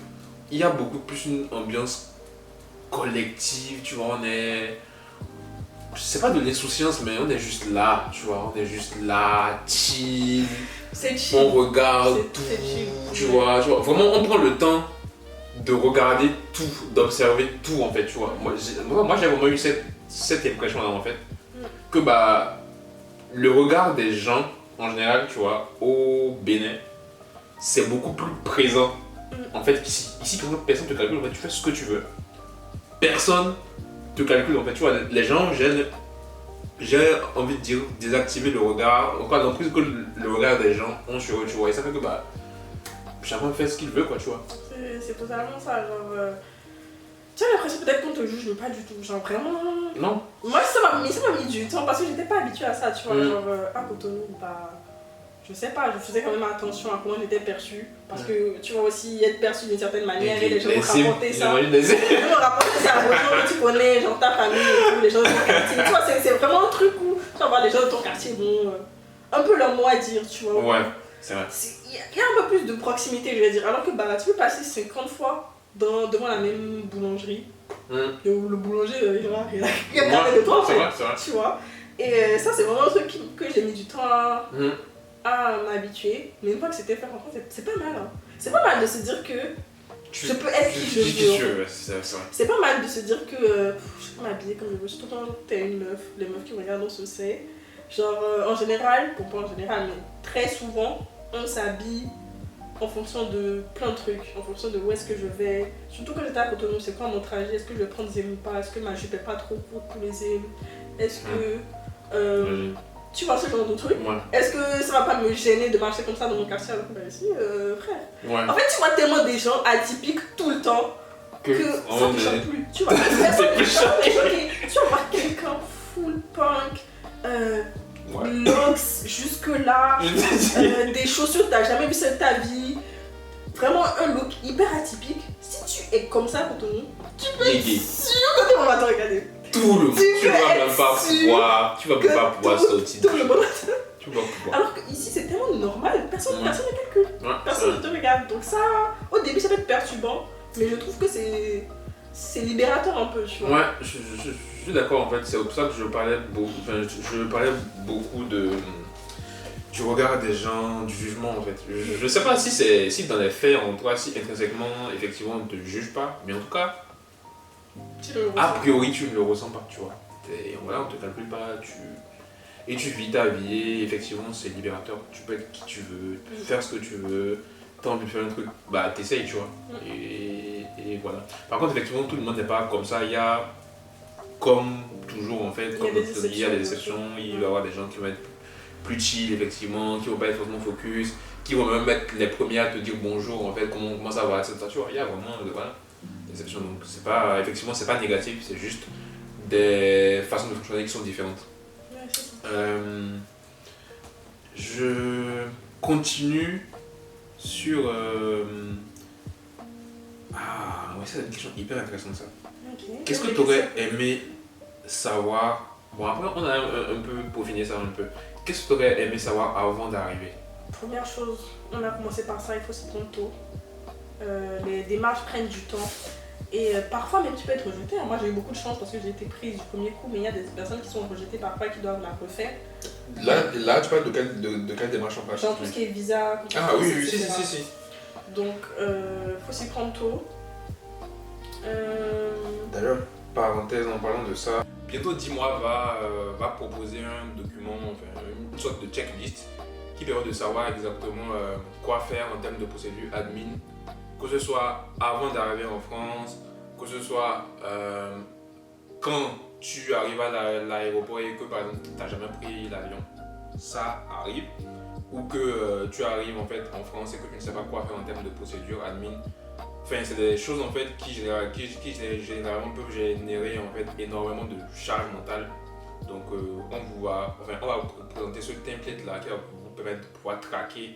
[SPEAKER 2] il y a beaucoup plus une ambiance collective, tu vois, on est. C'est pas de l'insouciance, mais on est juste là, tu vois, on est juste là, chill.
[SPEAKER 1] C'est chill.
[SPEAKER 2] On regarde tout,
[SPEAKER 1] C'est chill.
[SPEAKER 2] tu vois. Vraiment, on prend le temps de regarder tout, d'observer tout, en fait, tu vois. Moi, j'ai vraiment eu cette impression-là, en fait, que, bah, le regard des gens, en général, tu vois, au Bénin, c'est beaucoup plus présent. En fait, ici personne te calcule, en fait, tu fais ce que tu veux. Personne te calcule, en fait, tu vois. Les gens, j'ai envie de dire, désactiver le regard, encore l'emprise que le regard des gens ont sur eux, tu vois. Et ça fait que, bah, chacun fait ce qu'il veut, quoi, tu vois.
[SPEAKER 1] C'est totalement ça, genre. Tu as l'impression peut-être qu'on te juge, mais pas du tout. Genre vraiment.
[SPEAKER 2] Non.
[SPEAKER 1] Moi, ça m'a mis du temps parce que j'étais pas habituée à ça, tu vois. Genre, à Cotonou, bah. Je sais pas, je faisais quand même attention à comment j'étais perçue. Parce que tu vois aussi être perçue d'une certaine manière et les gens vont rapporter ça. Les gens vont rapporter ça aux gens que tu connais, genre ta famille et tout, les gens de ton quartier. Tu vois, c'est vraiment un truc où tu vas voir les gens de ton quartier vont un peu leur mot à dire, tu vois.
[SPEAKER 2] Ouais, c'est vrai.
[SPEAKER 1] Il y a un peu plus de proximité, je vais dire. Alors que bah, tu peux passer 50 fois devant la même boulangerie. Le boulanger, il a parlé de toi en fait.
[SPEAKER 2] C'est vrai.
[SPEAKER 1] Tu vois. Et ça, c'est vraiment un truc que j'ai mis du temps à m'habituer. Mais une fois que c'était fait, franchement, c'est pas mal. Hein. C'est pas mal de se dire que je peux être qui je veux. C'est pas mal de se dire que je peux m'habiller comme je veux. Surtout quand t'es une meuf. Les meufs qui me regardent, on se sait. Genre, en général, bon, pas en général, mais très souvent, on s'habille en fonction de plein de trucs, en fonction de où est-ce que je vais. Surtout quand j'étais à Cotonou, c'est quoi mon trajet? Est-ce que je vais prendre Zém ou pas? Est-ce que ma jupe est pas trop courte pour les Zém? Est-ce que. Tu vois ce genre de truc? Est-ce que ça va pas me gêner de marcher comme ça dans mon quartier alors que bah ici, frère? Ouais. En fait, tu vois tellement des gens atypiques tout le temps que ça ne change plus. Tu vois, tu vas voir quelqu'un full punk. Locks jusque là, des chaussures que t'as jamais vu ça de ta vie, vraiment un look hyper atypique. Si tu es comme ça pour ton nom, tu peux être sûr que tout le monde va te regarder.
[SPEAKER 2] Tout le monde, tu vas même pas pouvoir sortir.
[SPEAKER 1] Tout le monde.
[SPEAKER 2] Tu vas pouvoir.
[SPEAKER 1] Alors qu'ici c'est tellement normal, personne ne calcule, personne ne te regarde. Donc ça, au début ça peut être perturbant, mais je trouve que c'est libérateur un peu, tu vois.
[SPEAKER 2] Ouais, je suis d'accord en fait, c'est pour ça que je parlais beaucoup du regard des gens, du jugement en fait. Je sais pas si dans les faits, en toi, si intrinsèquement, effectivement, on ne te juge pas, mais en tout cas, a priori, tu ne le ressens pas, tu vois. Et voilà, on ne te calcule pas, et tu vis ta vie, et effectivement, c'est libérateur. Tu peux être qui tu veux, tu peux faire ce que tu veux. T'as envie de faire un truc, bah t'essayes, tu vois. Et voilà. Par contre, effectivement, tout le monde n'est pas comme ça. Il y a, comme toujours en fait, il y a des exceptions. Il va y avoir des gens qui vont être plus chill, effectivement, qui vont pas être forcément focus, qui vont même être les premiers à te dire bonjour, en fait, comment ça va, etc. Tu vois, il y a vraiment des exceptions. Donc, effectivement, c'est pas négatif, c'est juste des façons de fonctionner qui sont différentes.
[SPEAKER 1] Ouais, c'est ça.
[SPEAKER 2] Je continue sur. Ah, ouais, c'est une question hyper intéressante ça.
[SPEAKER 1] Okay.
[SPEAKER 2] Qu'est-ce que tu aurais aimé savoir? Bon, après, on a un peu peaufiné ça un peu. Qu'est-ce que tu aurais aimé savoir avant d'arriver?
[SPEAKER 1] Première chose, on a commencé par ça, il faut s'y prendre tôt. Les démarches prennent du temps. Et parfois même tu peux être rejeté. Moi j'ai eu beaucoup de chance parce que j'ai été prise du premier coup, mais il y a des personnes qui sont rejetées parfois et qui doivent la refaire.
[SPEAKER 2] Là tu parles de quelle démarche en particulier?
[SPEAKER 1] Genre tout ce qui est visa.
[SPEAKER 2] Ah oui, si.
[SPEAKER 1] Donc faut s'y prendre tôt.
[SPEAKER 2] D'ailleurs, parenthèse en parlant de ça, bientôt 10 mois va proposer un document, enfin une sorte de checklist qui permet de savoir exactement quoi faire en termes de procédure admin. Que ce soit avant d'arriver en France, que ce soit quand tu arrives à l'aéroport et que par exemple tu n'as jamais pris l'avion, ça arrive, ou que tu arrives en fait en France et que tu ne sais pas quoi faire en termes de procédure admin, Enfin, c'est des choses en fait qui généralement peuvent générer en fait énormément de charge mentale. Donc on va vous présenter ce template là qui va vous permettre de pouvoir traquer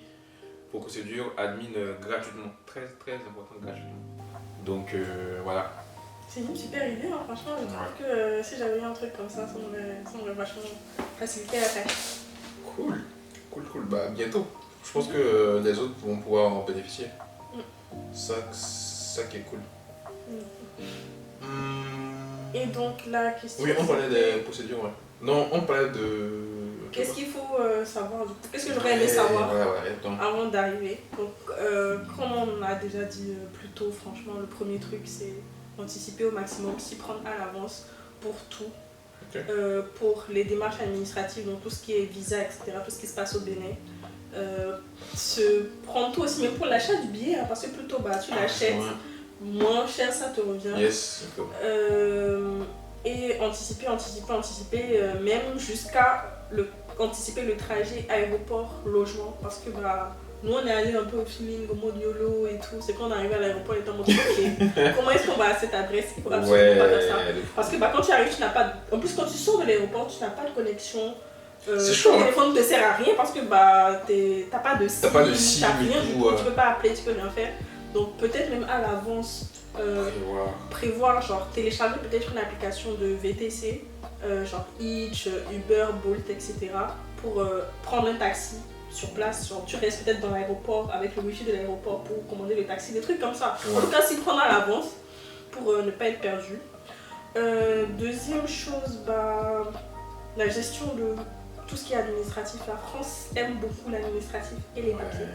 [SPEAKER 2] vos procédures admin gratuitement. Très très important gratuitement. Donc voilà.
[SPEAKER 1] C'est une super idée, hein. Franchement, je trouve que si j'avais eu un truc comme ça m'aurait vachement facilité la tâche.
[SPEAKER 2] Cool. Bah bientôt. Je pense que les autres vont pouvoir en bénéficier. Ça qui est cool.
[SPEAKER 1] Et donc la question...
[SPEAKER 2] Oui, on parlait des procédures, ouais. Non, on parlait de...
[SPEAKER 1] Qu'est-ce qu'il faut savoir du coup? Qu'est-ce que j'aurais aimé savoir avant d'arriver? Donc, comme on a déjà dit plus tôt, franchement, le premier truc, c'est anticiper au maximum, s'y prendre à l'avance pour tout.
[SPEAKER 2] Okay.
[SPEAKER 1] Pour les démarches administratives, donc tout ce qui est visa, etc., tout ce qui se passe au Bénin. Se prendre tout aussi, même pour l'achat du billet, hein, parce que plus tôt tu l'achètes, moins cher ça te revient.
[SPEAKER 2] Yes.
[SPEAKER 1] Et anticiper, même jusqu'à anticiper le trajet aéroport-logement, parce que nous on est allé un peu au feeling, au mode YOLO et tout. C'est quand on arrive à l'aéroport, on est en mode ok, comment est-ce qu'on va à cette adresse? Il faut absolument pas faire ça. Parce que quand tu arrives, tu n'as pas. En plus, quand tu sors de l'aéroport, tu n'as pas de connexion.
[SPEAKER 2] C'est chaud.
[SPEAKER 1] Ton téléphone ne te sert à rien parce que t'as pas de SIM, t'as rien du tout, tu peux pas appeler, tu peux rien faire. Donc peut-être même à l'avance prévoir, genre télécharger peut-être une application de VTC, genre Hitch, Uber, Bolt, etc. pour prendre un taxi sur place. Genre tu restes peut-être dans l'aéroport avec le wifi de l'aéroport pour commander le taxi, des trucs comme ça. En tout cas, s'y prendre à l'avance pour ne pas être perdu. Deuxième chose, la gestion de tout ce qui est administratif. La France aime beaucoup l'administratif et les papiers.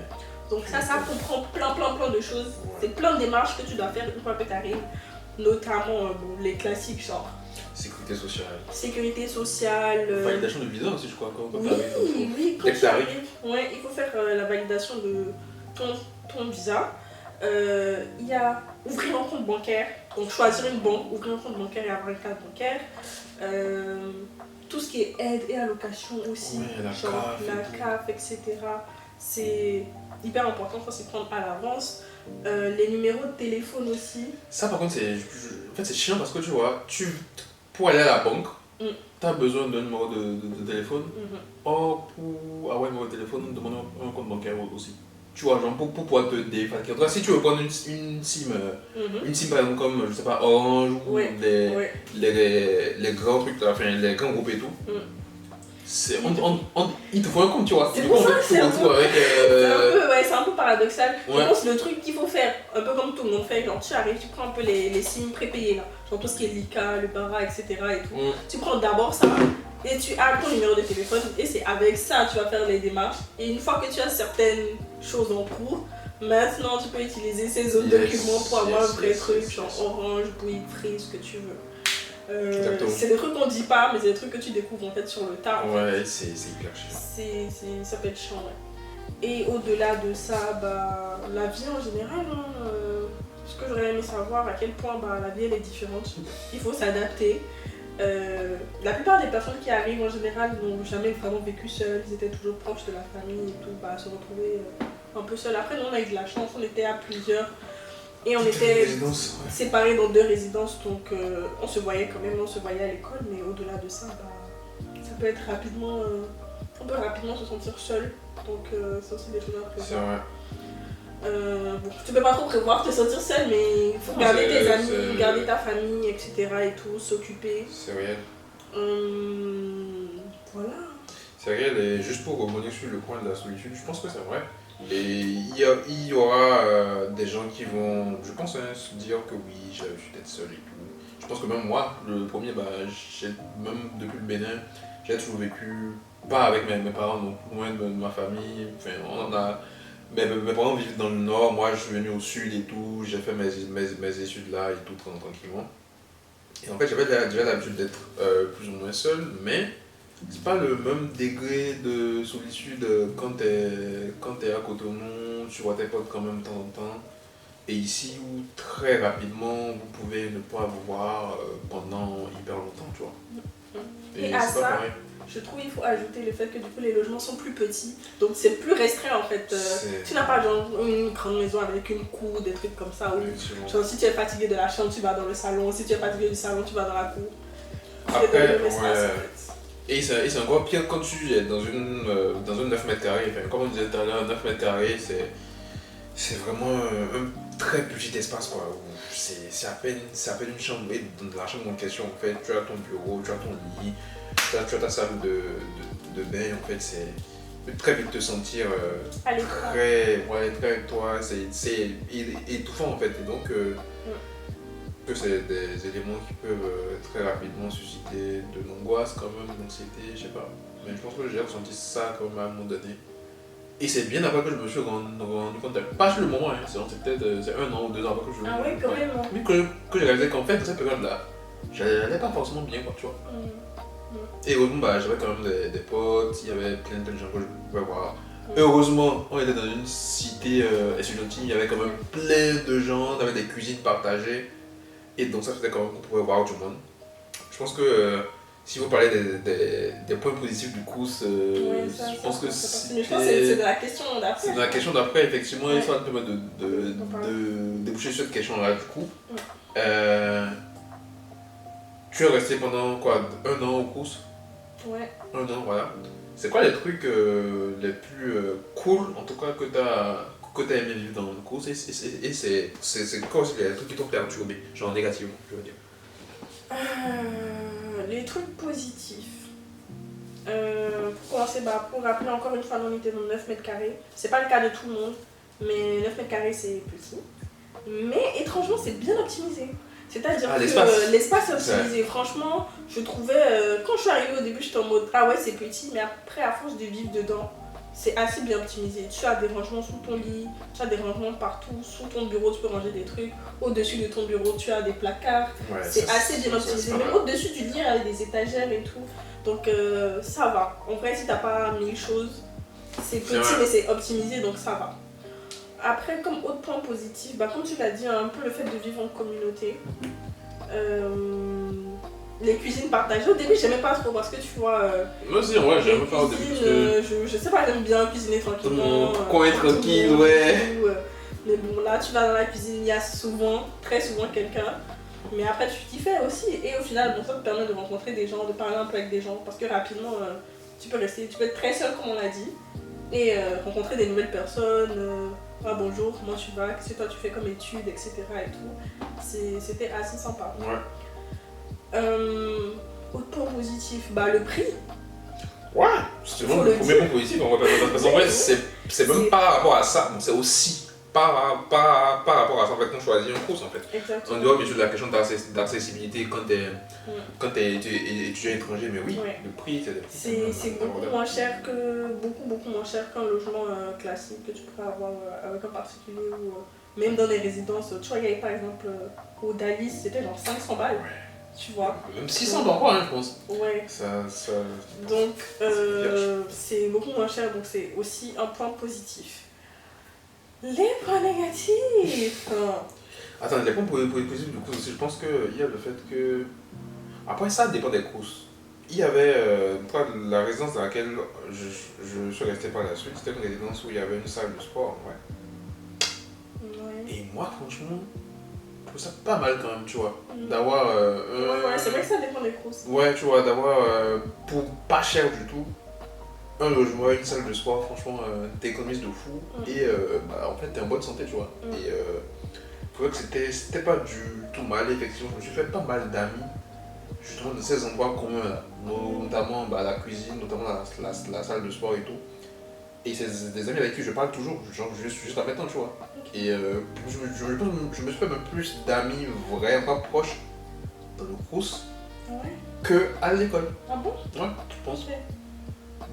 [SPEAKER 1] Donc ça comprend plein de choses. C'est plein de démarches que tu dois faire une fois que tu arrives. Notamment les classiques genre Sécurité sociale.
[SPEAKER 2] Validation de visa aussi, je crois.
[SPEAKER 1] Oui, quand tu arrives, il faut faire la validation de ton visa. Il y a ouvrir un compte bancaire. Donc choisir une banque, ouvrir un compte bancaire et avoir une carte bancaire. Tout ce qui est aide et allocation aussi, genre la CAF, etc. C'est hyper important, il faut s'y prendre à l'avance. Les numéros de téléphone aussi.
[SPEAKER 2] Ça par contre c'est chiant parce que tu vois, pour aller à la banque, tu as besoin d'un numéro de téléphone. Or pour avoir un numéro de téléphone, on demande un compte bancaire aussi. Tu vois, genre pour pouvoir te défalquer. En tout cas, si tu veux prendre une SIM, une SIM par exemple comme, je sais pas, Orange ou les grands trucs, enfin les grands groupes et tout, il te faut un compte, tu vois.
[SPEAKER 1] C'est pour ça que c'est un peu paradoxal. Je pense que le truc qu'il faut faire, un peu comme tout le monde fait, genre tu arrives, tu prends un peu les SIM prépayés là, genre tout ce qui est l'ICA, le BARA, etc. et tout. Tu prends d'abord ça. Et tu as ton numéro de téléphone et c'est avec ça que tu vas faire les démarches. Et une fois que tu as certaines choses en cours, maintenant tu peux utiliser ces autres documents pour avoir un vrai truc, genre Orange, Bouygues, Free, ce que tu veux. C'est des trucs qu'on dit pas, mais c'est des trucs que tu découvres en fait sur le tas.
[SPEAKER 2] Ouais, c'est hyper chiant.
[SPEAKER 1] Ça peut être chiant, Et au-delà de ça, la vie en général, ce que j'aurais aimé savoir, à quel point la vie elle est différente. Il faut s'adapter. La plupart des personnes qui arrivent en général n'ont jamais vraiment vécu seules, ils étaient toujours proches de la famille et tout, se retrouver un peu seuls. Après, nous on a eu de la chance, on était à plusieurs et on était séparés dans 2 résidences, donc on se voyait quand même, on se voyait à l'école, mais au-delà de ça, ça peut être rapidement, on peut rapidement se sentir seul, donc c'est aussi des choses à prévoir.
[SPEAKER 2] C'est vrai.
[SPEAKER 1] Tu peux pas trop prévoir te sentir seul, mais il faut garder tes amis, garder ta famille, etc. et tout, s'occuper.
[SPEAKER 2] C'est réel.
[SPEAKER 1] Voilà.
[SPEAKER 2] C'est réel, et juste pour rebondir sur le point de la solitude, je pense que c'est vrai. Et il y aura des gens qui vont, je pense, se dire que oui, je suis peut-être seul et tout. Je pense que même moi, le premier, même depuis le Bénin, j'ai toujours vécu, pas avec mes parents, donc loin de ma famille. Enfin, mes parents vivent dans le nord, moi je suis venu au sud et tout, j'ai fait mes études là et tout tranquillement. Et en fait j'avais déjà l'habitude d'être plus ou moins seul, mais c'est pas le même degré de solitude quand t'es à Cotonou, tu vois tes potes quand même de temps en temps. Et ici où très rapidement vous pouvez ne pas vous voir pendant hyper longtemps, tu vois.
[SPEAKER 1] Et à ça, je trouve qu'il faut ajouter le fait que du coup les logements sont plus petits, donc c'est plus restreint en fait. Tu n'as pas genre une grande maison avec une cour, des trucs comme ça, où genre, si tu es fatigué de la chambre, tu vas dans le salon, si tu es fatigué du salon, tu vas dans la cour.
[SPEAKER 2] Après, et c'est encore pire quand tu es dans une 9 mètres carrés. Enfin, comme on disait tout à l'heure, 9 mètres carrés, c'est vraiment un très petit espace, quoi. C'est à peine une chambre. Et dans la chambre en question, en fait, tu as ton bureau, tu as ton lit, tu as ta salle de bain. En fait, c'est très vite te sentir très avec toi. C'est étouffant, en fait. Et donc, que c'est des éléments qui peuvent très rapidement susciter de l'angoisse, quand même, de l'anxiété, je sais pas. Mais je pense que j'ai ressenti ça quand même à un moment donné. Et c'est bien après que je me suis rendu compte, pas sur le moment, hein, c'est peut-être 1 an ou 2 ans après que je me
[SPEAKER 1] Ah ouais, quand même.
[SPEAKER 2] Oui, que j'ai réalisé qu'en fait, dans cette période-là, j'allais pas forcément bien, quoi, tu vois. Et heureusement, j'avais quand même des potes, il y avait plein de gens que je pouvais voir. Heureusement, on était dans une cité estudiantine, il y avait quand même plein de gens, on avait des cuisines partagées. Et donc ça faisait quand même qu'on pouvait voir du monde. Je pense que si vous parlez des points positifs du course, je pense que c'est
[SPEAKER 1] de la question d'après.
[SPEAKER 2] C'est de la question d'après, effectivement, il faut permettre de déboucher sur cette question-là du coup. Tu es resté pendant quoi, 1 an au course? Ouais. 1 an, voilà. C'est quoi les trucs les plus cool, en tout cas, que tu as aimé vivre dans le course, et c'est quoi aussi les trucs qui t'ont perturbé, genre négativement, je veux dire?
[SPEAKER 1] Les trucs positifs. Pour commencer, pour rappeler encore une fois, on était dans 9 mètres carrés. C'est pas le cas de tout le monde, mais 9 mètres carrés c'est petit. Mais étrangement, c'est bien optimisé. C'est-à-dire que l'espace est optimisé. Franchement, je trouvais, quand je suis arrivée au début, j'étais en mode ah ouais, c'est petit, mais après, à force de vivre dedans, c'est assez bien optimisé. Tu as des rangements sous ton lit, tu as des rangements partout. Sous ton bureau, tu peux ranger des trucs. Au-dessus de ton bureau, tu as des placards. C'est assez bien optimisé. Même au-dessus du lit, avec des étagères et tout. Donc ça va. En vrai, si t'as pas 1000 choses, c'est petit, mais c'est optimisé, donc ça va. Après, comme autre point positif, comme tu l'as dit, un peu le fait de vivre en communauté. Les cuisines partagées, au début j'aimais pas trop parce que tu vois.
[SPEAKER 2] Moi aussi, ouais, j'aime pas au début.
[SPEAKER 1] Je sais pas, j'aime bien cuisiner tranquillement.
[SPEAKER 2] Coin tranquille, ouais.
[SPEAKER 1] Mais bon, là tu vas dans la cuisine, il y a très souvent quelqu'un. Mais après tu t'y fais aussi. Et au final, ça te permet de rencontrer des gens, de parler un peu avec des gens. Parce que rapidement, tu peux être très seul comme on l'a dit. Et rencontrer des nouvelles personnes. Ah bonjour, comment tu vas, qu'est-ce que toi tu fais comme études, etc. et tout. C'était assez sympa.
[SPEAKER 2] Ouais.
[SPEAKER 1] Autre point positif, le prix.
[SPEAKER 2] Ouais, c'est vraiment le premier point positif. Parce qu'en vrai, c'est même pas par rapport à ça, c'est aussi par rapport à ça en fait, qu'on choisit une course en fait.
[SPEAKER 1] Exactement.
[SPEAKER 2] En dehors bien sûr de la question d'accessibilité quand t'es étudiant étranger, mais oui, le prix
[SPEAKER 1] c'est beaucoup moins cher beaucoup moins cher qu'un logement classique que tu pourrais avoir avec un particulier ou même dans les résidences. Tu vois, il y avait par exemple au Dalis, c'était genre 500 balles. Ouais. Tu vois.
[SPEAKER 2] Même 600 parfois, je pense.
[SPEAKER 1] Ouais. Donc, c'est beaucoup moins cher, donc c'est aussi un point positif. Les points négatifs.
[SPEAKER 2] Attends, les points positifs du coup aussi, je pense qu'il y a le fait que. Après, ça dépend des courses. Il y avait la résidence dans laquelle je suis resté par la suite, c'était une résidence où il y avait une salle de sport, ouais. Et moi, franchement, je trouve ça pas mal quand même, tu vois, d'avoir
[SPEAKER 1] c'est vrai que ça dépend des courses.
[SPEAKER 2] Ouais, tu vois, d'avoir pour pas cher du tout un logement, une salle de sport, franchement, t'économises de fou. Et en fait, t'es en bonne santé, tu vois. Et je trouvais que c'était pas du tout mal, effectivement. Je me suis fait pas mal d'amis, justement, de ces endroits communs là, notamment la cuisine, notamment la salle de sport et tout. Et c'est des amis avec qui je parle toujours, genre juste à maintenant, tu vois. Et je me suis fait même plus d'amis vraiment proches dans le course qu'à l'école.
[SPEAKER 1] Ah bon?
[SPEAKER 2] Ouais, je pense.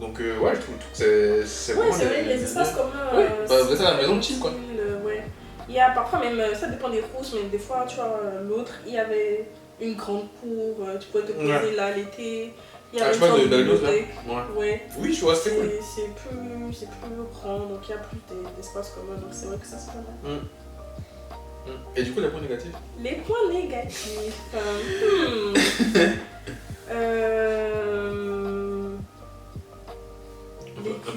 [SPEAKER 2] Donc ouais, je trouve que c'est
[SPEAKER 1] vraiment c'est vrai, les espaces communs.
[SPEAKER 2] Vous êtes à la maison chill quoi.
[SPEAKER 1] Il y a parfois même, ça dépend des courses, mais des fois, tu vois, l'autre, il y avait une grande cour, tu pouvais te poser là l'été. Il y avait une sorte de bibliothèque. Ouais. Oui, je vois, c'est cool. C'est plus grand, donc il y a plus d'espace commun, donc c'est vrai que ça c'est pas mal.
[SPEAKER 2] Et du coup, les points négatifs?
[SPEAKER 1] Les points négatifs.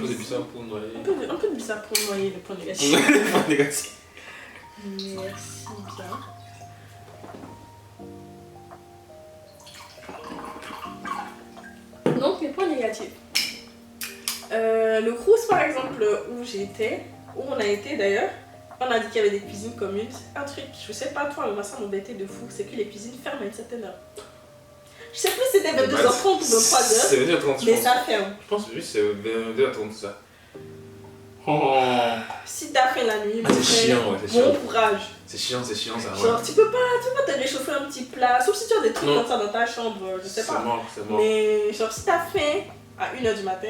[SPEAKER 2] peu de bizarre pour noyer.
[SPEAKER 1] Un peu de bizarre pour noyer les points négatifs.
[SPEAKER 2] Les points négatifs.
[SPEAKER 1] Merci bien. Donc, les points négatifs. Le Crous, par exemple, où j'étais, où on a été d'ailleurs, on a dit qu'il y avait des cuisines communes. Un truc, je sais pas toi, mais moi ça m'embêtait de fou, c'est que les cuisines ferment à une certaine heure. Je sais plus si c'était 22h30 ou 23h,
[SPEAKER 2] C'est 22h30,
[SPEAKER 1] mais ça ferme.
[SPEAKER 2] Je pense que oui, c'est 22h30 ça. Oh.
[SPEAKER 1] Si t'as faim la nuit,
[SPEAKER 2] C'est chiant, ouais, c'est
[SPEAKER 1] bon
[SPEAKER 2] chiant.
[SPEAKER 1] courage.
[SPEAKER 2] C'est chiant ça,
[SPEAKER 1] Genre,
[SPEAKER 2] ouais.
[SPEAKER 1] tu peux pas te réchauffer un petit plat, sauf si tu as des trucs comme ça dans ta chambre, je sais pas.
[SPEAKER 2] C'est mort.
[SPEAKER 1] Mais genre, si t'as faim à 1h du matin,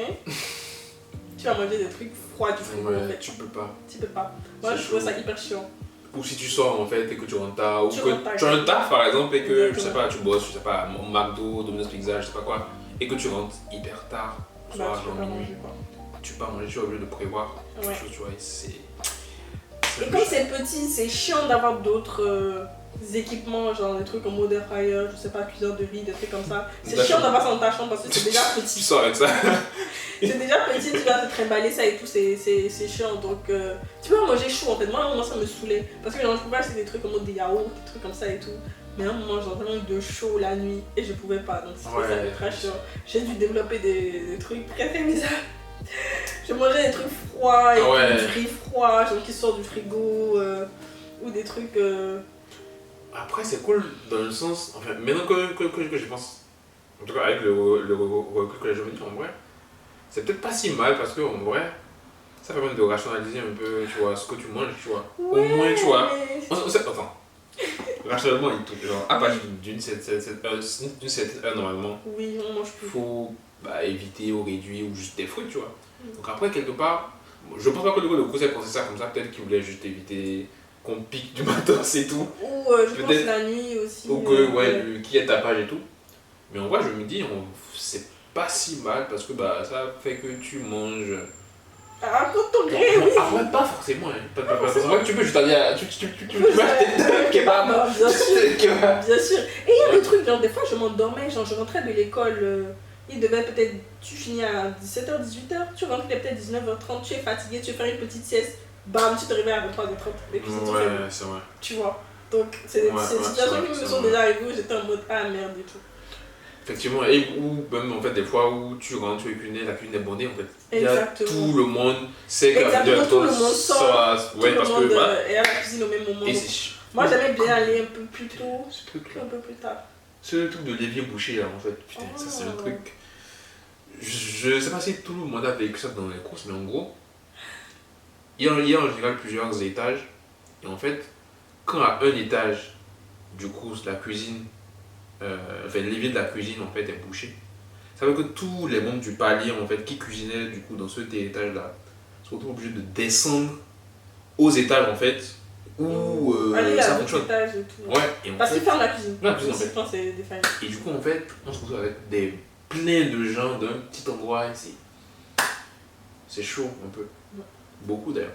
[SPEAKER 1] tu vas manger des trucs froids du frigo en fait.
[SPEAKER 2] Tu peux pas.
[SPEAKER 1] Tu peux pas. Moi, je trouve ça hyper chiant.
[SPEAKER 2] Ou si tu sors en fait et que tu rentres tard, ou
[SPEAKER 1] Tu
[SPEAKER 2] que
[SPEAKER 1] rentres tard,
[SPEAKER 2] tu as un taf par exemple et que, je sais
[SPEAKER 1] exactement.
[SPEAKER 2] pas, tu bosses, je sais pas, au McDo, Domino's Pizza, je sais pas quoi, et que tu rentres hyper tard,
[SPEAKER 1] Bah,
[SPEAKER 2] soit
[SPEAKER 1] tu peux
[SPEAKER 2] genre
[SPEAKER 1] pas
[SPEAKER 2] minuit,
[SPEAKER 1] manger quoi.
[SPEAKER 2] tu peux pas manger, tu es obligé de prévoir quelque
[SPEAKER 1] Ouais.
[SPEAKER 2] chose, tu vois, et c'est...
[SPEAKER 1] Et comme c'est petit, c'est chiant d'avoir d'autres équipements, genre des trucs en mode air fryer, je sais pas, cuiseur de riz, des trucs comme ça. C'est
[SPEAKER 2] D'accord.
[SPEAKER 1] chiant d'avoir ça dans ta chambre parce que c'est déjà
[SPEAKER 2] Tu
[SPEAKER 1] petit.
[SPEAKER 2] sors avec ça.
[SPEAKER 1] C'est déjà petit, tu vas te trimballer ça et tout, c'est chiant. Donc tu peux manger chaud en fait. Moi, à un moment, ça me saoulait. Parce que genre, je pouvais acheter des trucs en mode des yaourts, des trucs comme ça et tout. Mais à un moment, j'en tellement eu de chaud la nuit et je pouvais pas. Donc c'était ça, très chiant. J'ai dû développer des trucs très très bizarres. Je mangeais des trucs froids et du riz froid, genre qui sort du frigo ou des trucs.
[SPEAKER 2] Après, c'est cool dans le sens, enfin, maintenant que j'y pense, en tout cas avec le recul que j'ai venu, en vrai, c'est peut-être pas si mal parce que en vrai, ça permet de rationaliser un peu, tu vois, ce que tu manges, tu vois.
[SPEAKER 1] Ouais,
[SPEAKER 2] Au moins, tu vois.
[SPEAKER 1] mais-
[SPEAKER 2] Attends. Rationnellement et tout, genre, à partir d'une certaine heure, normalement,
[SPEAKER 1] Oui, on mange plus.
[SPEAKER 2] faut éviter ou réduire ou juste des fruits, tu vois. Donc après, quelque part, je pense pas que le coup, c'est pensé ça comme ça, peut-être qu'il voulait juste éviter qu'on pique du matos et tout.
[SPEAKER 1] Ou je pense
[SPEAKER 2] Peut-être-
[SPEAKER 1] la nuit aussi.
[SPEAKER 2] Ou que, qu'il y ait tapage et tout. Mais en vrai, je me dis, c'est pas si mal parce que ça fait que tu manges.
[SPEAKER 1] Ah, pour ton gré, oui.
[SPEAKER 2] Ah ouais, pas forcément. Hein. Parce que tu peux juste aller à. Tu peux
[SPEAKER 1] peux
[SPEAKER 2] acheter un kebab.
[SPEAKER 1] Ah, bien sûr.
[SPEAKER 2] Kebab.
[SPEAKER 1] Bien sûr. Et il y a le truc, genre des fois je m'endormais, genre je rentrais de l'école, il devait peut-être, tu finis à 17h, 18h, tu rentres il est peut-être 19h30, tu es fatigué, tu veux faire une petite sieste, bam, tu te réveilles à 23h30 et puis c'est tout fait.
[SPEAKER 2] C'est vrai.
[SPEAKER 1] Tu vois. Donc c'est des situations qui me sont déjà arrivées où j'étais en mode ah merde et tout.
[SPEAKER 2] Effectivement, et ou même en fait des fois où tu rentres, tu es cuisiné, la cuisine est bondée en fait.
[SPEAKER 1] Exactement.
[SPEAKER 2] Tout le monde sait que
[SPEAKER 1] Exactement, tout le monde sort,
[SPEAKER 2] Ouais,
[SPEAKER 1] tout
[SPEAKER 2] parce
[SPEAKER 1] le monde
[SPEAKER 2] que.
[SPEAKER 1] est à la cuisine au même moment.
[SPEAKER 2] Et
[SPEAKER 1] Donc,
[SPEAKER 2] c'est
[SPEAKER 1] moi j'aimais bien aller un peu plus tôt,
[SPEAKER 2] ce truc là.
[SPEAKER 1] un peu plus tard.
[SPEAKER 2] Ce truc de l'évier bouché là en fait. Putain, ça c'est un truc. Je sais pas si tout le monde a vécu ça dans les courses, mais en gros, il y a en général plusieurs étages. Et en fait, quand à un étage du course, la cuisine, l'évier de la cuisine en fait est bouché, ça veut que tous les membres du palier en fait qui cuisinaient du coup dans cet étage là sont obligés de descendre aux étages en fait où
[SPEAKER 1] Aller
[SPEAKER 2] ça
[SPEAKER 1] à
[SPEAKER 2] fonctionne.
[SPEAKER 1] l'étage et tout.
[SPEAKER 2] Ouais, et en
[SPEAKER 1] Parce
[SPEAKER 2] fait,
[SPEAKER 1] qu'ils ferment la cuisine.
[SPEAKER 2] la cuisine, en fait.
[SPEAKER 1] Quand c'est des familles.
[SPEAKER 2] et du coup en fait, on se retrouve avec plein de gens d'un petit endroit ici. C'est chaud un peu.
[SPEAKER 1] Ouais.
[SPEAKER 2] Beaucoup d'ailleurs.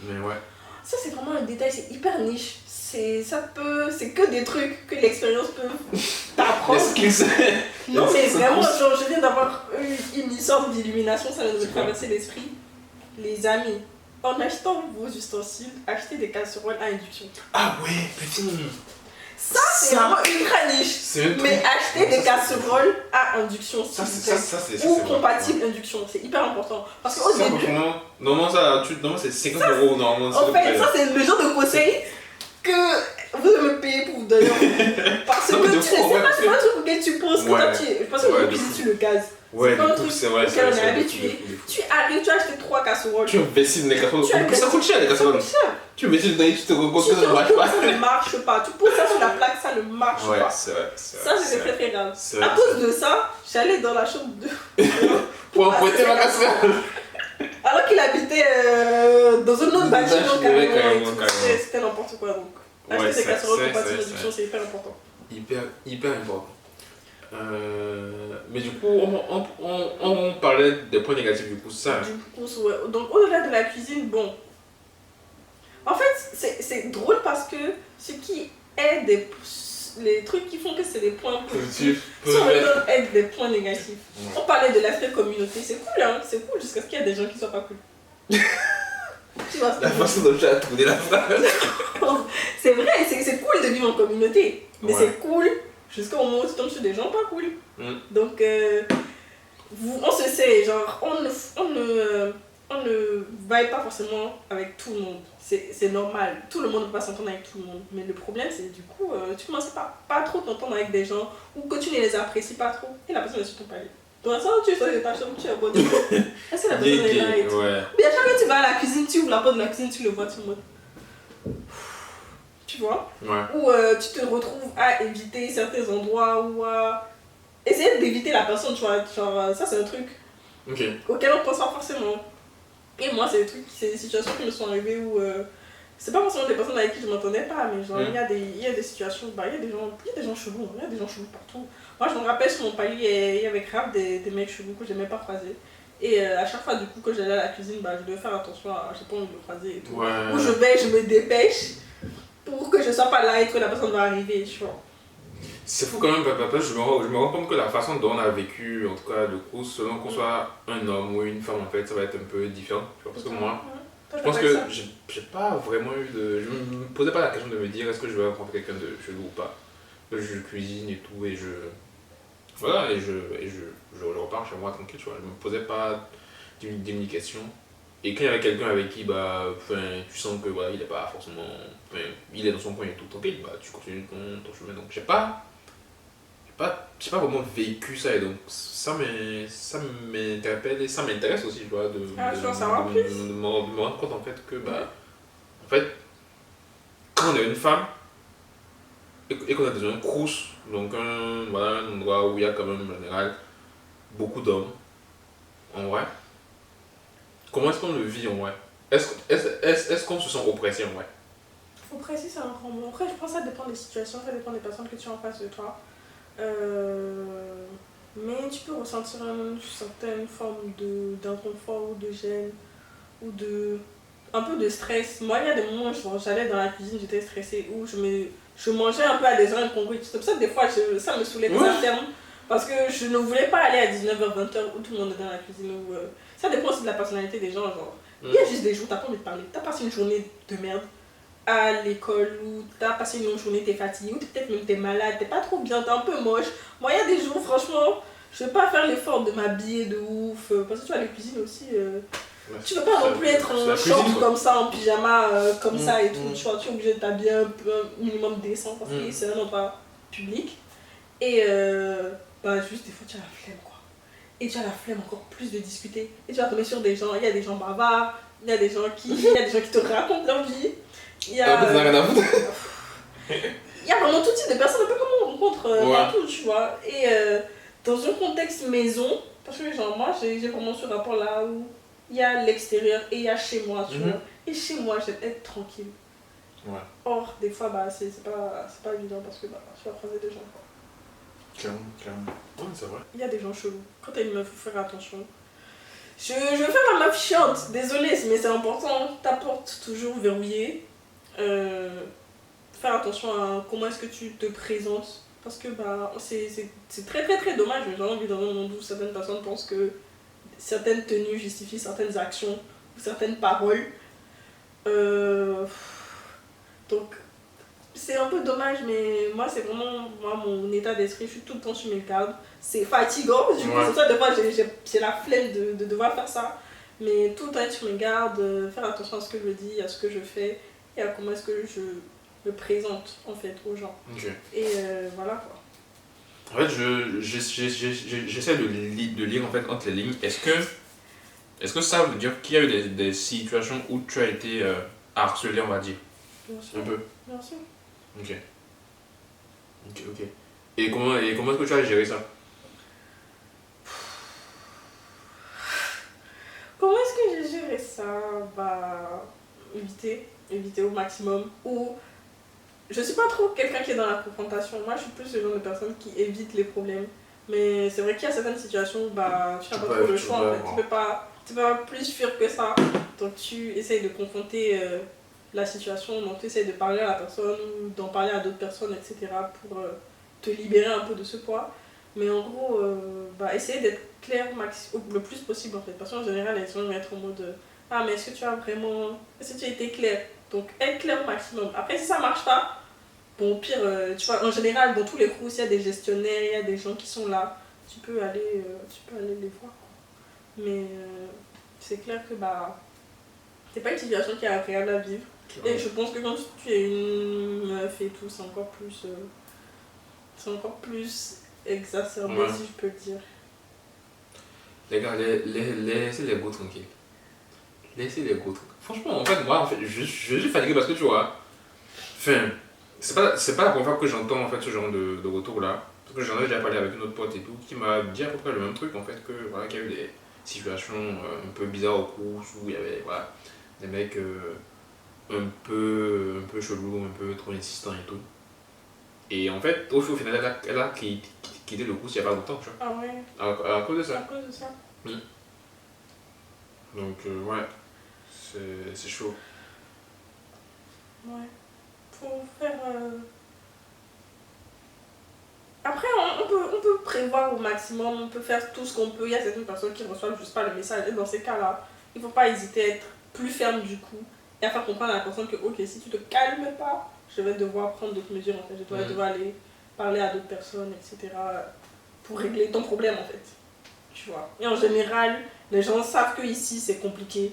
[SPEAKER 2] Mais ouais.
[SPEAKER 1] Ça c'est vraiment un détail, c'est hyper niche. C'est que des trucs que l'expérience peut t'apprendre.
[SPEAKER 2] Les skills.
[SPEAKER 1] Non mais
[SPEAKER 2] Les
[SPEAKER 1] vraiment,
[SPEAKER 2] skills.
[SPEAKER 1] genre, je viens d'avoir eu une sorte d'illumination, ça vient de me traverser l'esprit. Les amis, en achetant vos ustensiles, achetez des casseroles à induction.
[SPEAKER 2] Ah ouais, putain.
[SPEAKER 1] Ça c'est vraiment ultra niche.
[SPEAKER 2] C'est un truc.
[SPEAKER 1] Mais achetez des casseroles à induction, s'il
[SPEAKER 2] Ça,
[SPEAKER 1] vous
[SPEAKER 2] c'est
[SPEAKER 1] plaît.
[SPEAKER 2] ça, c'est
[SPEAKER 1] Ou
[SPEAKER 2] vrai.
[SPEAKER 1] compatible induction, c'est hyper important. Parce qu'au
[SPEAKER 2] Ça,
[SPEAKER 1] début,
[SPEAKER 2] franchement, normalement, c'est 50 euros normalement.
[SPEAKER 1] en fait, ça c'est le genre de conseil que vous devez me payer pour vous donner. Parce
[SPEAKER 2] Non,
[SPEAKER 1] que
[SPEAKER 2] mais
[SPEAKER 1] tu
[SPEAKER 2] de
[SPEAKER 1] sais
[SPEAKER 2] fou, ouais,
[SPEAKER 1] pas,
[SPEAKER 2] parce
[SPEAKER 1] c'est pas un truc auquel tu penses.
[SPEAKER 2] Ouais.
[SPEAKER 1] Je pense que
[SPEAKER 2] Ouais,
[SPEAKER 1] vous
[SPEAKER 2] de
[SPEAKER 1] cuisines
[SPEAKER 2] fou.
[SPEAKER 1] sur le gaz.
[SPEAKER 2] Ouais,
[SPEAKER 1] pas un
[SPEAKER 2] du coup,
[SPEAKER 1] truc
[SPEAKER 2] c'est vrai.
[SPEAKER 1] auquel on est
[SPEAKER 2] c'est
[SPEAKER 1] habitué.
[SPEAKER 2] de fou.
[SPEAKER 1] Tu arrives, tu achètes 3 casseroles.
[SPEAKER 2] Tu investis dans les casseroles.
[SPEAKER 1] Tu
[SPEAKER 2] En plus, ça coûte cher les
[SPEAKER 1] Ça
[SPEAKER 2] casseroles.
[SPEAKER 1] coûte cher.
[SPEAKER 2] Tu investis dedans et tu te rends compte
[SPEAKER 1] Tu
[SPEAKER 2] que
[SPEAKER 1] te
[SPEAKER 2] ça ne
[SPEAKER 1] rends
[SPEAKER 2] marche
[SPEAKER 1] compte
[SPEAKER 2] pas.
[SPEAKER 1] que ça ne marche pas. Tu poses ça sur la plaque, ça ne marche
[SPEAKER 2] Ouais,
[SPEAKER 1] pas.
[SPEAKER 2] c'est vrai.
[SPEAKER 1] Ça, c'était très très grave.
[SPEAKER 2] C'est vrai.
[SPEAKER 1] À cause de ça, j'allais dans la chambre de.
[SPEAKER 2] Pour emprunter ma casserole.
[SPEAKER 1] Alors qu'il habitait dans un autre bâtiment
[SPEAKER 2] Ouais,
[SPEAKER 1] carrément.
[SPEAKER 2] carrément.
[SPEAKER 1] C'était n'importe quoi donc.
[SPEAKER 2] Ouais,
[SPEAKER 1] Acheter des
[SPEAKER 2] c'est-
[SPEAKER 1] casseroles
[SPEAKER 2] c'est-
[SPEAKER 1] compatibles
[SPEAKER 2] c'est-
[SPEAKER 1] d'induction, c'est hyper important.
[SPEAKER 2] Hyper important. Mais du coup, on parlait des points négatifs du coup, ça.
[SPEAKER 1] Du coup, ouais. Donc au-delà de la cuisine, bon. En fait, c'est drôle parce que ce qui est les trucs qui font que c'est des points positifs,
[SPEAKER 2] Positif.
[SPEAKER 1] sont en même temps être des points négatifs.
[SPEAKER 2] Ouais.
[SPEAKER 1] On parlait de l'aspect communauté, c'est cool, hein, c'est cool jusqu'à ce qu'il y ait des gens qui soient pas cool. Tu vois,
[SPEAKER 2] La façon dont tu as tourné la phrase.
[SPEAKER 1] c'est vrai, c'est cool de vivre en communauté, mais
[SPEAKER 2] Ouais.
[SPEAKER 1] c'est cool jusqu'au moment où tu tombes sur des gens pas cool. Donc, on se sait, genre, on ne vaille pas forcément avec tout le monde. C'est normal, tout le monde ne peut pas s'entendre avec tout le monde. Mais le problème, c'est du coup, tu commences pas trop t'entendre avec des gens ou que tu ne les apprécies pas trop et la personne est sur ton palier. Dans le sens où tu es sur ta chambre, tu es en mode. Est-ce que la personne est là et tout.
[SPEAKER 2] Ouais.
[SPEAKER 1] Mais à chaque fois que tu vas à la cuisine, tu ouvres la porte de la cuisine, tu le vois, tu es en mode. Tu vois?
[SPEAKER 2] Ouais.
[SPEAKER 1] Ou tu te retrouves à éviter certains endroits ou à essayer d'éviter la personne, tu vois. Genre, ça, c'est un truc
[SPEAKER 2] Ok.
[SPEAKER 1] auquel on pense pas forcément. Et moi, c'est des situations qui me sont arrivées où c'est pas forcément des personnes avec qui je m'entendais pas, mais genre, il y a des situations, bah, il y a des gens chelous, il y a des gens chelous partout. Moi, je me rappelle sur mon palier, il y avait grave des mecs chelous que j'aimais pas croiser. Et à chaque fois, du coup, que j'allais à la cuisine, bah, je devais faire attention à, j'ai pas envie de le croiser et tout.
[SPEAKER 2] Ouais.
[SPEAKER 1] Où je me dépêche pour que je sois pas là et que la personne va arriver, tu vois.
[SPEAKER 2] C'est fou quand même, papa, je me rends compte que la façon dont on a vécu, en tout cas le coup, selon qu'on soit un homme ou une femme, en fait, ça va être un peu différent. Tu vois, parce que moi, je pense que j'ai pas vraiment eu de. Je me posais pas la question de me dire est-ce que je vais rencontrer quelqu'un de chelou ou pas. Je cuisine et tout, et je. Voilà, et je repars chez moi tranquille, tu vois. Je me posais pas des questions. Et quand il y avait quelqu'un avec qui, bah, tu sens que voilà, il est pas forcément. Il est dans son coin et tout, tranquille, bah, tu continues ton chemin. Donc, j'ai pas vraiment vécu ça, et donc ça m'interpelle et ça m'intéresse aussi, tu vois, de me rendre compte en fait que, bah, en fait, quand on est une femme et qu'on est dans un crous, donc voilà, un endroit où il y a quand même en général beaucoup d'hommes, en vrai, comment est-ce qu'on le vit en vrai? Est-ce qu'on se sent oppressé en vrai?
[SPEAKER 1] Oppressé, c'est un grand mot. Après, je pense que ça dépend des situations, ça dépend des personnes que tu as en face de toi. Mais tu peux ressentir une certaine forme d'inconfort ou de gêne ou un peu de stress. Moi, il y a des moments où j'allais dans la cuisine, j'étais stressée, où je mangeais un peu à des heures incongrues. C'est pour ça que des fois, ça me saoulait très à terme. Parce que je ne voulais pas aller à 19h, 20h où tout le monde est dans la cuisine. Ça dépend aussi de la personnalité des gens. Genre. Il y a juste des jours où tu n'as pas envie de parler. Tu as passé une journée de merde à l'école, où tu as passé une longue journée, tu es fatigué, ou peut-être même tu es malade, tu pas trop bien, tu es un peu moche. Moi, il y a des jours, franchement, je ne vais pas faire l'effort de m'habiller de ouf. Parce que tu vois, les cuisines aussi. Tu veux pas non plus être en short comme ça, en pyjama, comme ça et tout. Tu vois, tu es obligé de t'habiller un peu, un minimum décent parce que c'est un endroit public. Et bah, juste des fois, tu as la flemme, quoi. Et tu as la flemme encore plus de discuter. Et tu vas tomber sur des gens, il y a des gens bavards, il y a des gens qui te racontent leur vie. Il y a vraiment tout type de personnes, un peu comme on rencontre partout, tu vois. Et dans un contexte maison, parce que genre, moi, j'ai vraiment ce rapport-là où il y a l'extérieur et il y a chez moi, tu vois. Et chez moi, j'aime être tranquille.
[SPEAKER 2] Ouais.
[SPEAKER 1] Or, des fois, bah, c'est pas évident parce que bah, tu vas croiser des gens.
[SPEAKER 2] Clairement. Ouais, c'est vrai.
[SPEAKER 1] Il y a des gens chelous. Quand t'es une meuf, faut faire attention. Je vais faire la meuf chiante, désolée, mais c'est important. Ta porte toujours verrouillée. Faire attention à comment est-ce que tu te présentes. Parce que bah, c'est très très très dommage. J'ai envie dans un monde où certaines personnes pensent que certaines tenues justifient certaines actions ou certaines paroles. Donc, c'est un peu dommage, mais moi, c'est vraiment mon état d'esprit. Je suis tout le temps sur mes gardes. C'est fatigant, du coup, c'est ça, des fois, j'ai la flemme de devoir faire ça. Mais tout le temps être sur mes gardes, faire attention à ce que je dis, à ce que je fais et à comment est-ce que je me présente, en fait, aux gens.
[SPEAKER 2] Okay.
[SPEAKER 1] Et voilà, quoi.
[SPEAKER 2] En fait, j'essaie de lire en fait, entre les lignes. Est-ce que ça veut dire qu'il y a eu des situations où tu as été harcelé, on va dire?
[SPEAKER 1] Bien sûr.
[SPEAKER 2] Un peu.
[SPEAKER 1] Bien sûr.
[SPEAKER 2] Ok. Et comment est-ce que tu as géré ça?
[SPEAKER 1] Comment est-ce que j'ai géré ça? Bah, éviter au maximum. Ou, je suis pas trop quelqu'un qui est dans la confrontation. Moi, je suis plus le genre de personne qui évite les problèmes. Mais c'est vrai qu'il y a certaines situations où bah, tu n'as pas trop le choix. En fait. Tu peux pas plus fuir que ça. Donc, tu essayes de confronter la situation, donc tu essaies de parler à la personne ou d'en parler à d'autres personnes, etc. pour te libérer un peu de ce poids. Mais en gros, essayer d'être clair le plus possible en fait. Parce qu'en général, les gens vont être en mode ah, mais est-ce que tu as vraiment. Est-ce que tu as été clair? Donc, être clair au maximum. Après, si ça marche pas, bon, au pire, tu vois, en général, dans tous les cours, il y a des gestionnaires, il y a des gens qui sont là. Tu peux aller les voir. Mais c'est clair que c'est pas une situation qui est agréable à vivre. Et je pense que quand tu es une meuf et tout, c'est encore plus exacerbé, si je peux le dire.
[SPEAKER 2] Les gars, laissez les go tranquilles. Laissez les go tranquilles. Franchement, moi, je suis fatigué parce que tu vois, enfin, c'est pas la première fois que j'entends en fait ce genre de retour là. Parce que j'en ai déjà parlé avec une autre pote et tout, qui m'a dit à peu près le même truc en fait, que voilà, qu'il y a eu des situations un peu bizarres au cours où il y avait voilà, des mecs un peu chelous, un peu trop insistants et tout. Et en fait, au final, elle a quitté le cours il n'y a pas longtemps, tu vois.
[SPEAKER 1] Ah ouais.
[SPEAKER 2] À cause de ça.
[SPEAKER 1] À cause de ça.
[SPEAKER 2] Donc, ouais, c'est chaud.
[SPEAKER 1] Ouais. Faut faire. Après, on peut prévoir au maximum, on peut faire tout ce qu'on peut. Il y a certaines personnes qui reçoivent juste pas le message. Et dans ces cas-là, il ne faut pas hésiter à être plus ferme du coup et à faire comprendre à la personne que, ok, si tu te calmes pas, je vais devoir prendre d'autres mesures en fait. Je dois devoir aller parler à d'autres personnes, etc. pour régler ton problème en fait. Tu vois. Et en général, les gens savent que ici c'est compliqué.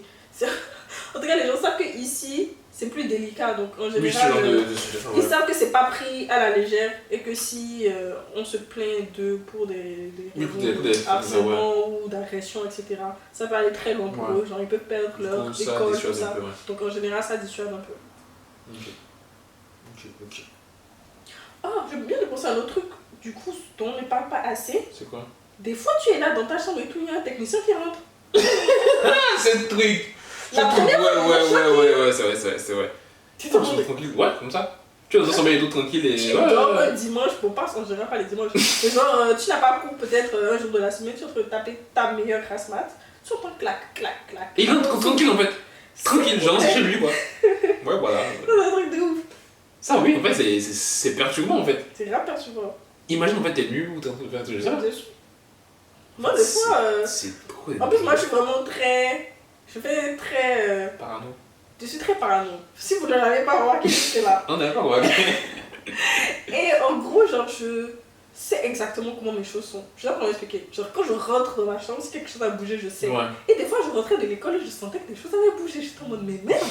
[SPEAKER 1] En tout cas, les gens savent que ici c'est plus délicat. Donc en général, ils savent que c'est pas pris à la légère et que si on se plaint d'eux pour des harcèlements ou d'agression, etc., ça peut aller très loin pour eux. Genre, ils peuvent perdre leur école, tout ça. Donc en général, ça dissuade un peu.
[SPEAKER 2] Ok.
[SPEAKER 1] Ah, j'ai bien de penser à un autre truc, du coup, dont on ne parle pas assez.
[SPEAKER 2] C'est quoi?
[SPEAKER 1] Des fois, tu es là dans ta chambre et tout, il y a un technicien qui rentre.
[SPEAKER 2] C'est le truc.
[SPEAKER 1] La première
[SPEAKER 2] ouais, c'est vrai.
[SPEAKER 1] Tu t'en rends
[SPEAKER 2] tranquille, ouais, comme ça. Tu es dans sommeil et tout tranquille et.
[SPEAKER 1] Tu dors un dimanche, pour pas, en général, pas les dimanches. Mais genre, tu n'as pas cours peut-être un jour de la semaine, tu es en train de taper ta meilleure grasse mat, tu entends clac, clac, clac.
[SPEAKER 2] Et il rentre tranquille en fait. Tranquille, genre, c'est chez lui quoi. Ouais, voilà.
[SPEAKER 1] C'est un truc de ouf.
[SPEAKER 2] Ça, oui, en fait, c'est perturbant en fait.
[SPEAKER 1] C'est grave perturbant.
[SPEAKER 2] Imagine en fait, t'es nu ou t'es en train de faire tout ça.
[SPEAKER 1] Moi, des fois.
[SPEAKER 2] C'est trop.
[SPEAKER 1] En plus, moi, je suis vraiment très. Je fais très.
[SPEAKER 2] Parano.
[SPEAKER 1] Je suis très parano. Si vous ne l'avez pas remarqué, c'est là.
[SPEAKER 2] On est d'accord, ouais.
[SPEAKER 1] Et en gros, genre, je sais exactement comment mes choses sont. Je sais pas comment expliquer. Genre, quand je rentre dans ma chambre, si quelque chose a bougé, je sais.
[SPEAKER 2] Ouais.
[SPEAKER 1] Et des fois, je rentrais de l'école et je sentais que des choses avaient bougé. J'étais en mode, mais merde.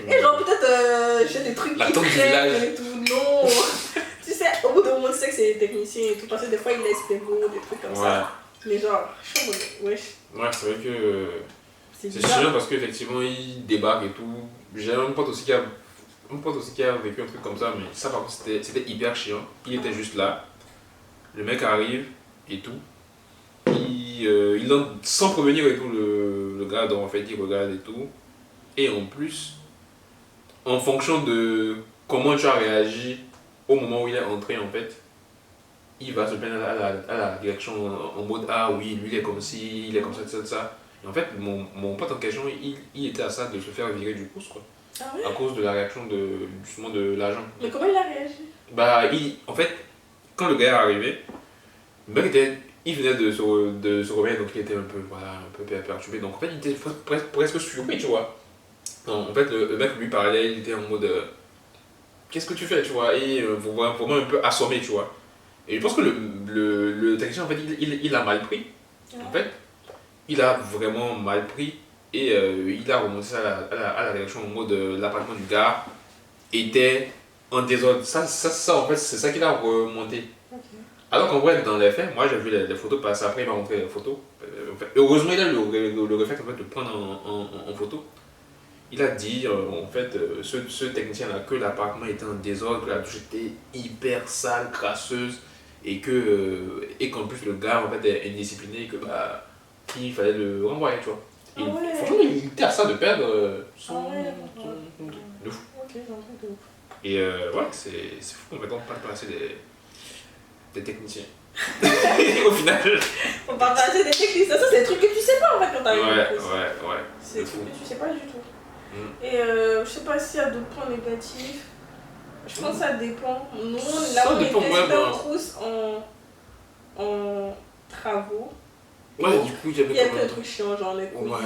[SPEAKER 1] Et genre, peut-être j'ai des trucs qui traînent et tout. Non. Tu sais, au bout d'un moment, tu sais que c'est des techniciens et tout. Parce que des fois, ils laissent des mots, des trucs comme ça. Mais genre, je suis en mode, wesh.
[SPEAKER 2] Ouais, c'est vrai que. C'est chiant parce qu'effectivement, ils débarquent et tout. J'ai un pote aussi qui a vécu un truc comme ça, mais ça par contre c'était hyper chiant. Il était juste là, le mec arrive et tout. Il entre sans prévenir et tout, le gars, donc en fait il regarde et tout. Et en plus, en fonction de comment tu as réagi au moment où il est entré en fait, il va se plaindre à la direction en mode ah oui, lui il est comme ci, il est comme ça. Et en fait, mon pote en question, il était à ça de se faire virer du cours quoi.
[SPEAKER 1] Ah ouais?
[SPEAKER 2] À cause de la réaction justement de l'agent.
[SPEAKER 1] Mais comment il a réagi?
[SPEAKER 2] En fait, quand le gars est arrivé, le mec il venait de se réveiller, donc il était un peu perturbé. Donc en fait, il était presque surpris, tu vois. Donc, en fait, le mec lui parlait, il était en mode qu'est-ce que tu fais, tu vois, et vraiment un peu assommé, tu vois. Et je pense que le technicien, en fait, il a mal pris. En fait, il a vraiment mal pris. Et il a remonté ça à la direction en mode l'appartement du gars était en désordre. Ça en fait, c'est ça qu'il a remonté.
[SPEAKER 1] Okay.
[SPEAKER 2] Alors qu'en vrai, dans les faits, moi j'ai vu les photos passer après, il m'a montré les photos. En fait, heureusement, il a le réflexe en fait, de prendre en photo. Il a dit en fait, ce technicien-là, que l'appartement était en désordre, que la douche était hyper sale, crasseuse, et qu'en plus le gars en fait, est indiscipliné, et que qu'il fallait le renvoyer, tu vois. Et franchement, il était à ça de perdre son de fou. Et ouais, c'est fou qu'on ne pas passer des techniciens. Au final.
[SPEAKER 1] On va passer des techniciens, ça c'est des trucs que tu sais pas en fait quand t'arrives.
[SPEAKER 2] Ouais.
[SPEAKER 1] C'est des trucs que tu sais pas du tout. Et je sais pas s'il y a d'autres points négatifs. Je pense que ça dépend. Nous, là,
[SPEAKER 2] Ça
[SPEAKER 1] on
[SPEAKER 2] dépend
[SPEAKER 1] était
[SPEAKER 2] vraiment.
[SPEAKER 1] un crous en travaux.
[SPEAKER 2] Ouais, du coup, il y
[SPEAKER 1] Il y
[SPEAKER 2] avait
[SPEAKER 1] a
[SPEAKER 2] quand
[SPEAKER 1] plein de
[SPEAKER 2] même.
[SPEAKER 1] trucs chiants, genre les courriers,
[SPEAKER 2] Ouais,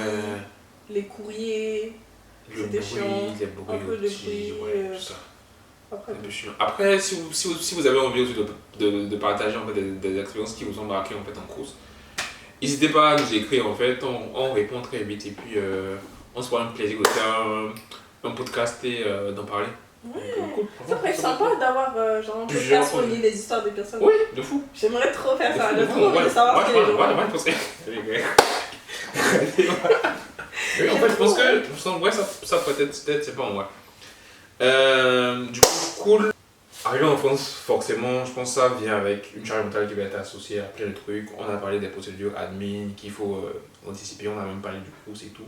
[SPEAKER 1] les courriers,
[SPEAKER 2] le
[SPEAKER 1] c'était chiant.
[SPEAKER 2] bruit, les
[SPEAKER 1] Un peu de
[SPEAKER 2] bruits,
[SPEAKER 1] bruit.
[SPEAKER 2] ouais, tout ça.
[SPEAKER 1] Après,
[SPEAKER 2] C'est un peu chiant. Après, si vous avez envie aussi de partager en fait, des expériences qui vous ont marqué en fait en course, n'hésitez pas à nous écrire en fait, on répond très vite et puis on se fera un plaisir de faire un podcast et d'en parler.
[SPEAKER 1] ouais.
[SPEAKER 2] Donc, cool.
[SPEAKER 1] Ça pourrait être sympa d'avoir genre un
[SPEAKER 2] Plusieurs
[SPEAKER 1] podcast où on
[SPEAKER 2] fois.
[SPEAKER 1] lit les histoires des personnes.
[SPEAKER 2] Oui, de fou.
[SPEAKER 1] J'aimerais trop faire ça.
[SPEAKER 2] De
[SPEAKER 1] J'ai
[SPEAKER 2] fou,
[SPEAKER 1] trop envie de savoir ce que les gens
[SPEAKER 2] ouais, parce que. Oui, en fait, je pense que ça peut-être, c'est pas en vrai. Du coup, cool. Arrivé en France, forcément, je pense que ça vient avec une charge mentale qui va être associée à plein de trucs. On a parlé des procédures admin qu'il faut anticiper, on a même parlé du course et tout.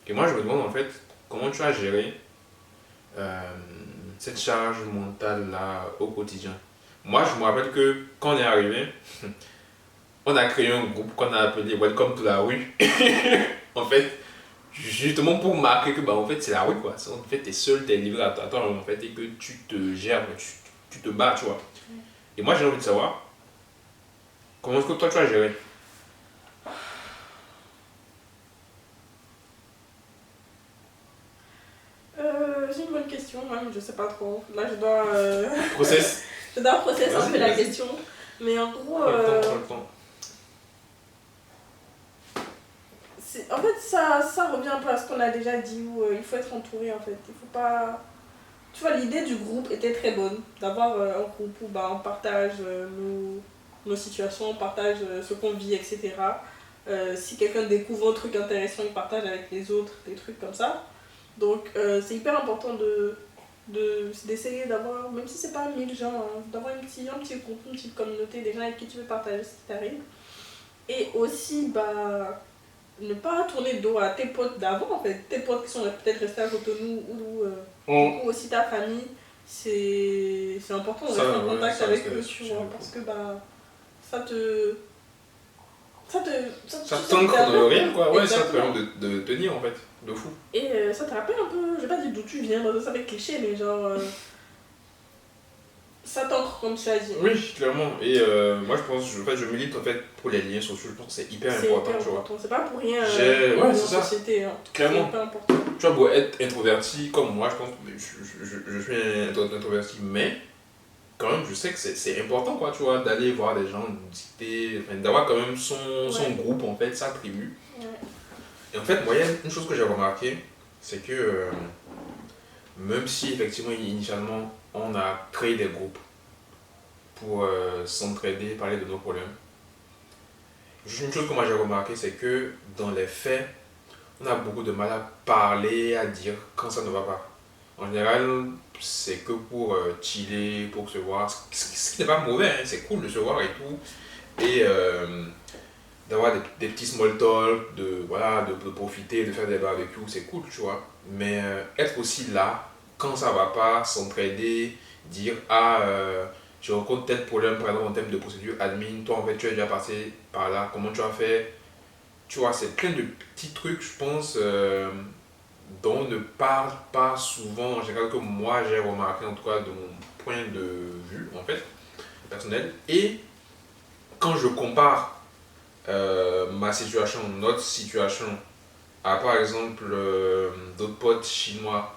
[SPEAKER 2] Et moi, je me demande en fait, comment tu as géré cette charge mentale-là au quotidien. Moi, je me rappelle que quand on est arrivé, on a créé un groupe qu'on a appelé Welcome to la rue. En fait, justement pour marquer que bah, en fait, c'est la rue quoi. En fait, t'es seul, t'es livré à toi en fait, et que tu te gères, tu te bats, tu vois. Et moi, j'ai envie de savoir, comment est-ce que toi tu as géré?
[SPEAKER 1] J'ai une bonne question, même, je sais pas trop. Là, je dois.
[SPEAKER 2] Process.
[SPEAKER 1] Je dois processer un peu la
[SPEAKER 2] Vas-y.
[SPEAKER 1] question. Mais en gros.
[SPEAKER 2] Prends le temps.
[SPEAKER 1] En fait, ça revient un peu à ce qu'on a déjà dit où il faut être entouré en fait. Il faut pas. Tu vois, l'idée du groupe était très bonne. D'avoir un groupe où bah, on partage nos situations, on partage ce qu'on vit, etc. Si quelqu'un découvre un truc intéressant, il partage avec les autres, des trucs comme ça. Donc, c'est hyper important d'essayer d'avoir, même si c'est pas 1000 gens, hein, d'avoir un petit groupe, une petite communauté, des gens avec qui tu veux partager ce qui t'arrive. Et aussi, bah ne pas tourner le dos à tes potes d'avant en fait, tes potes qui sont peut-être restés à Cotonou ou aussi ta famille, c'est important de
[SPEAKER 2] Ça,
[SPEAKER 1] rester en
[SPEAKER 2] ouais,
[SPEAKER 1] contact
[SPEAKER 2] ça
[SPEAKER 1] avec
[SPEAKER 2] reste
[SPEAKER 1] eux, tu vois,
[SPEAKER 2] super
[SPEAKER 1] parce que bah ça te
[SPEAKER 2] Ça
[SPEAKER 1] te
[SPEAKER 2] t'ancre
[SPEAKER 1] permet-
[SPEAKER 2] de rien quoi, ouais, ça te
[SPEAKER 1] exactement.
[SPEAKER 2] permet de tenir en fait, de fou.
[SPEAKER 1] Et ça te rappelle un peu, je vais pas dire d'où tu viens, ça va être cliché, mais genre ça t'ancre comme tu as dit.
[SPEAKER 2] Oui, clairement. Et moi, je pense, je milite en fait pour les liens sociaux. Je pense que c'est hyper
[SPEAKER 1] C'est
[SPEAKER 2] important,
[SPEAKER 1] hyper
[SPEAKER 2] tu vois.
[SPEAKER 1] important, c'est pas pour rien
[SPEAKER 2] Ouais,
[SPEAKER 1] en
[SPEAKER 2] c'est ça.
[SPEAKER 1] société, hein. C'est
[SPEAKER 2] Clairement.
[SPEAKER 1] hyper important.
[SPEAKER 2] Tu vois, beau être introverti comme moi, je pense, je suis un introverti, mais quand même, je sais que c'est important, quoi, tu vois, d'aller voir des gens, de discuter, enfin, d'avoir quand même son groupe, en fait, sa tribu.
[SPEAKER 1] Ouais.
[SPEAKER 2] Et en fait, moi, il y a une chose que j'ai remarqué, c'est que même si, effectivement, initialement, on a créé des groupes pour s'entraider, parler de nos problèmes, juste une chose que moi j'ai remarqué, c'est que dans les faits, on a beaucoup de mal à parler, à dire quand ça ne va pas. En général, c'est que pour chiller, pour se voir, ce qui n'est pas mauvais, hein, c'est cool de se voir et tout. Et d'avoir des petits small talk, voilà, de profiter, de faire des barbecues, c'est cool, tu vois. Mais être aussi là, quand ça va pas, s'entraider, dire, ah, je rencontre tel problème, par exemple en termes de procédure admin, toi en fait tu es déjà passé par là, comment tu as fait? Tu vois, c'est plein de petits trucs, je pense, dont on ne parle pas souvent, en général, que moi j'ai remarqué, en tout cas de mon point de vue, en fait, personnel. Et quand je compare ma situation, notre situation, à par exemple d'autres potes chinois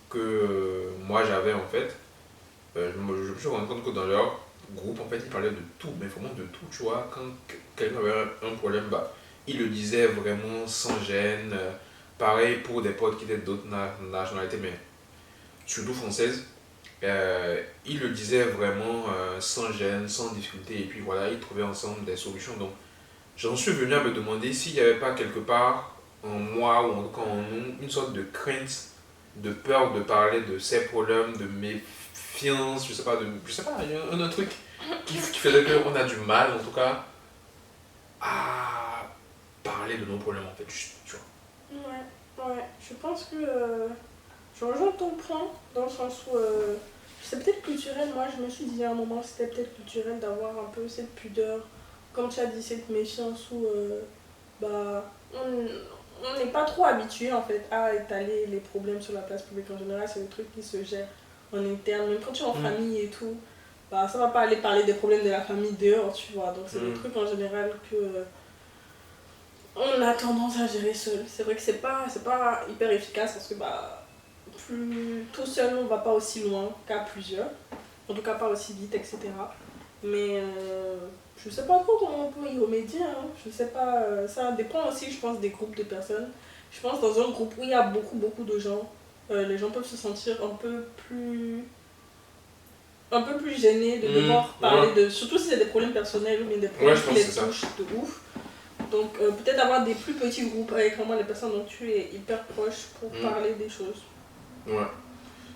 [SPEAKER 2] que moi j'avais en fait, je me suis rendu compte que dans leur groupe, en fait, ils parlaient de tout, mais vraiment de tout, tu vois. Quand quelqu'un avait un problème, bah, ils le disaient vraiment sans gêne. Pareil pour des potes qui étaient d'autres nationalités, mais surtout françaises. Ils le disaient vraiment sans gêne, sans difficulté, et puis voilà, ils trouvaient ensemble des solutions. Donc, j'en suis venu à me demander s'il n'y avait pas quelque part en moi ou en tout cas en nous une sorte de crainte, de peur de parler de ces problèmes, de méfiance, je sais pas, il y a un autre truc qui faisait qu'on a du mal en tout cas à parler de nos problèmes en fait, tu vois.
[SPEAKER 1] Ouais, je pense que je rejoins ton point dans le sens où c'est peut-être culturel. Moi, je me suis dit à un moment, c'était peut-être culturel d'avoir un peu cette pudeur, comme tu as dit, cette méfiance où bah, on n'est pas trop habitué en fait à étaler les problèmes sur la place publique. En général, c'est des trucs qui se gèrent en interne. Même quand tu es en famille et tout, bah, ça va pas aller parler des problèmes de la famille dehors, tu vois. Donc c'est des trucs en général que on a tendance à gérer seul. C'est vrai que c'est pas hyper efficace parce que bah, plus tout seul, on va pas aussi loin qu'à plusieurs. En tout cas, pas aussi vite, etc. Mais je sais pas trop comment on peut y remédier. Hein. Je sais pas. Ça dépend aussi, je pense, des groupes de personnes. Je pense dans un groupe où il y a beaucoup de gens, les gens peuvent se sentir un peu plus gênés de devoir parler de. Surtout si c'est des problèmes personnels ou bien des problèmes qui les touchent de ouf. Donc peut-être avoir des plus petits groupes avec vraiment les personnes dont tu es hyper proche pour parler des choses.
[SPEAKER 2] Ouais.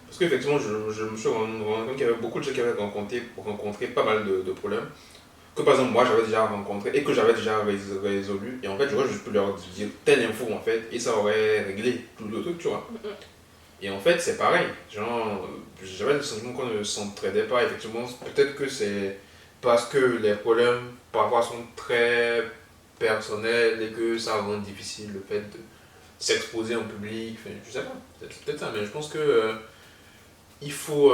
[SPEAKER 2] Parce qu'effectivement, je me suis rendu compte qu'il y avait beaucoup de gens qui avaient rencontré pas mal de problèmes. Que par exemple, moi j'avais déjà rencontré et que j'avais déjà résolu. Et en fait, je peux leur dire telle info en fait, et ça aurait réglé tout le truc, tu vois. Et en fait, c'est pareil. Genre, j'avais le sentiment qu'on ne s'entraidait pas. Effectivement, peut-être que c'est parce que les problèmes parfois sont très personnels et que ça rend difficile le fait de s'exposer en public. Enfin, je sais pas, c'est peut-être ça, mais je pense que il faut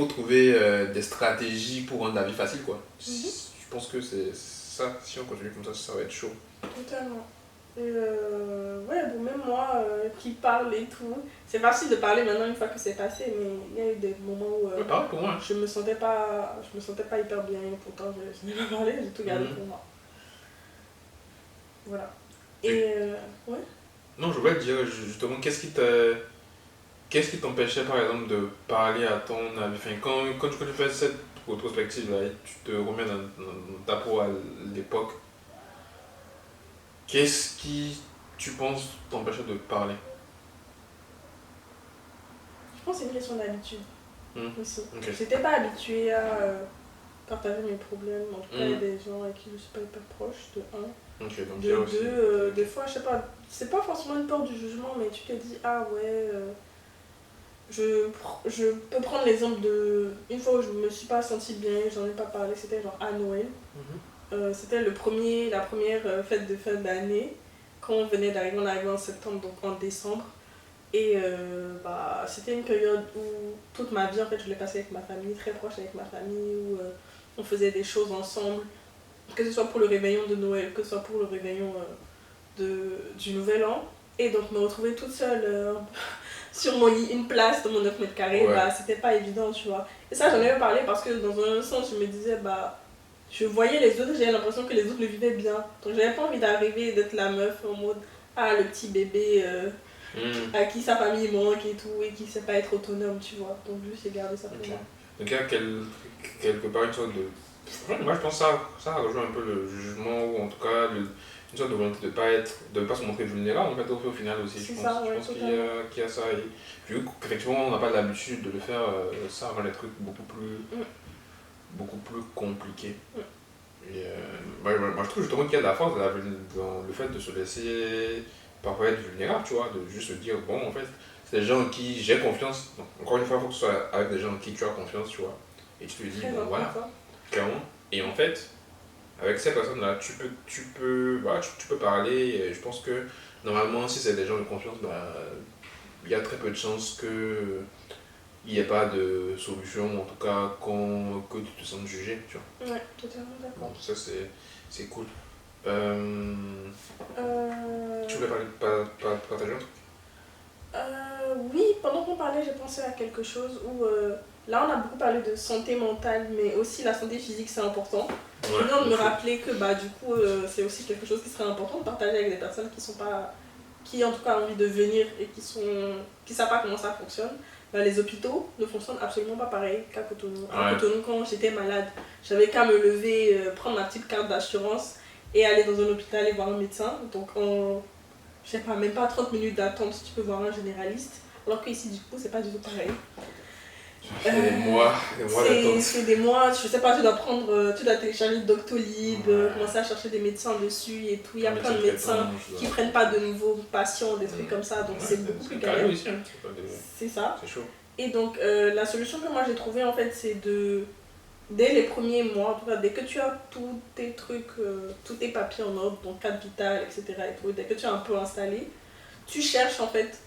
[SPEAKER 2] trouver des stratégies pour rendre la vie facile, quoi. Je pense que c'est ça. Si on continue comme ça va être chaud.
[SPEAKER 1] Totalement. Et ouais, bon, même moi qui parle et tout, c'est facile de parler maintenant une fois que c'est passé, mais il y a eu des moments où
[SPEAKER 2] pour moi.
[SPEAKER 1] je me sentais pas hyper bien, pourtant je n'ai pas parlé, j'ai tout gardé pour moi. Voilà. Et ouais.
[SPEAKER 2] Non, je voulais te dire justement, qu'est-ce qui t'empêchait par exemple de parler à ton avis, enfin, quand tu fais cette rétrospective là, et tu te remets dans ta peau à l'époque, qu'est-ce qui, tu penses, t'empêchait de parler?
[SPEAKER 1] Je pense que c'est une question d'habitude aussi.
[SPEAKER 2] Okay.
[SPEAKER 1] J'étais pas habituée à partager mes problèmes, en tout cas il y a des gens avec qui je suis pas hyper proche, de un.
[SPEAKER 2] Okay, donc
[SPEAKER 1] de deux, des fois, je sais pas, c'est pas forcément une peur du jugement, mais tu te dis, ah ouais, je peux prendre l'exemple de. Une fois où je me suis pas sentie bien, j'en ai pas parlé, c'était genre à Noël. C'était la première fête de fin d'année, quand on arrivait en septembre, donc en décembre. Et bah, c'était une période où toute ma vie, en fait, je l'ai passée avec ma famille, très proche avec ma famille, où on faisait des choses ensemble, que ce soit pour le réveillon de Noël, que ce soit pour le réveillon du Nouvel An. Et donc me retrouver toute seule sur mon lit, une place dans mon 9 mètres carrés, bah, c'était pas évident, tu vois. Et ça, j'en avais parlé parce que dans un sens, je me disais, bah, je voyais les autres, j'avais l'impression que les autres le vivaient bien. Donc j'avais pas envie d'arriver et d'être la meuf en mode, ah, le petit bébé à qui sa famille manque et tout, et qui sait pas être autonome, tu vois. Donc juste, j'ai gardé ça pour moi.
[SPEAKER 2] Donc il y a quelque part une sorte de... Moi je pense que ça rejoint un peu le jugement, ou en tout cas une sorte de volonté de pas se montrer vulnérable en fait, au final aussi. Je pense qu'il y a ça. Et vu qu'effectivement on n'a pas l'habitude de le faire, ça rend les trucs beaucoup plus compliqués. Et moi je trouve justement qu'il y a de la force dans le fait de se laisser parfois être vulnérable, tu vois, de juste se dire, bon, en fait, c'est des gens en qui j'ai confiance. Donc, encore une fois, il faut que ce soit avec des gens en qui tu as confiance, tu vois. Et tu te dis, bon, voilà, clairement. Et en fait, avec ces personnes-là, tu peux parler. Et je pense que, normalement, si c'est des gens de confiance, bah, il y a très peu de chances qu'il n'y ait pas de solution, en tout cas, que tu te sentes jugé, tu
[SPEAKER 1] vois. Ouais, totalement d'accord.
[SPEAKER 2] Donc, ça, c'est cool. Tu voulais partager un truc?
[SPEAKER 1] Oui, pendant qu'on parlait, j'ai pensé à quelque chose où là on a beaucoup parlé de santé mentale, mais aussi la santé physique c'est important. Je viens de me rappeler que bah, du coup c'est aussi quelque chose qui serait important de partager avec des personnes qui en tout cas ont envie de venir et qui savent pas comment ça fonctionne. Bah, les hôpitaux ne fonctionnent absolument pas pareil qu'à Cotonou. À Cotonou, quand j'étais malade, j'avais qu'à me lever, prendre ma petite carte d'assurance et aller dans un hôpital et voir un médecin. Donc je sais pas, même pas 30 minutes d'attente si tu peux voir un généraliste. Alors qu'ici, du coup, c'est pas du tout pareil.
[SPEAKER 2] Des mois d'attente.
[SPEAKER 1] C'est des mois, je sais pas, tu dois télécharger Doctolib, commencer à chercher des médecins dessus et tout. Il y a plein de médecins qui prennent pas de nouveaux patients, des trucs comme ça, donc c'est beaucoup plus galère. C'est ça.
[SPEAKER 2] C'est chaud.
[SPEAKER 1] Et donc, la solution que moi j'ai trouvée, en fait, c'est de dès les premiers mois, en tout cas, dès que tu as tous tes trucs, tous tes papiers en ordre, ton carte vitale, etc. et tout, dès que tu es un peu installé, tu cherches en fait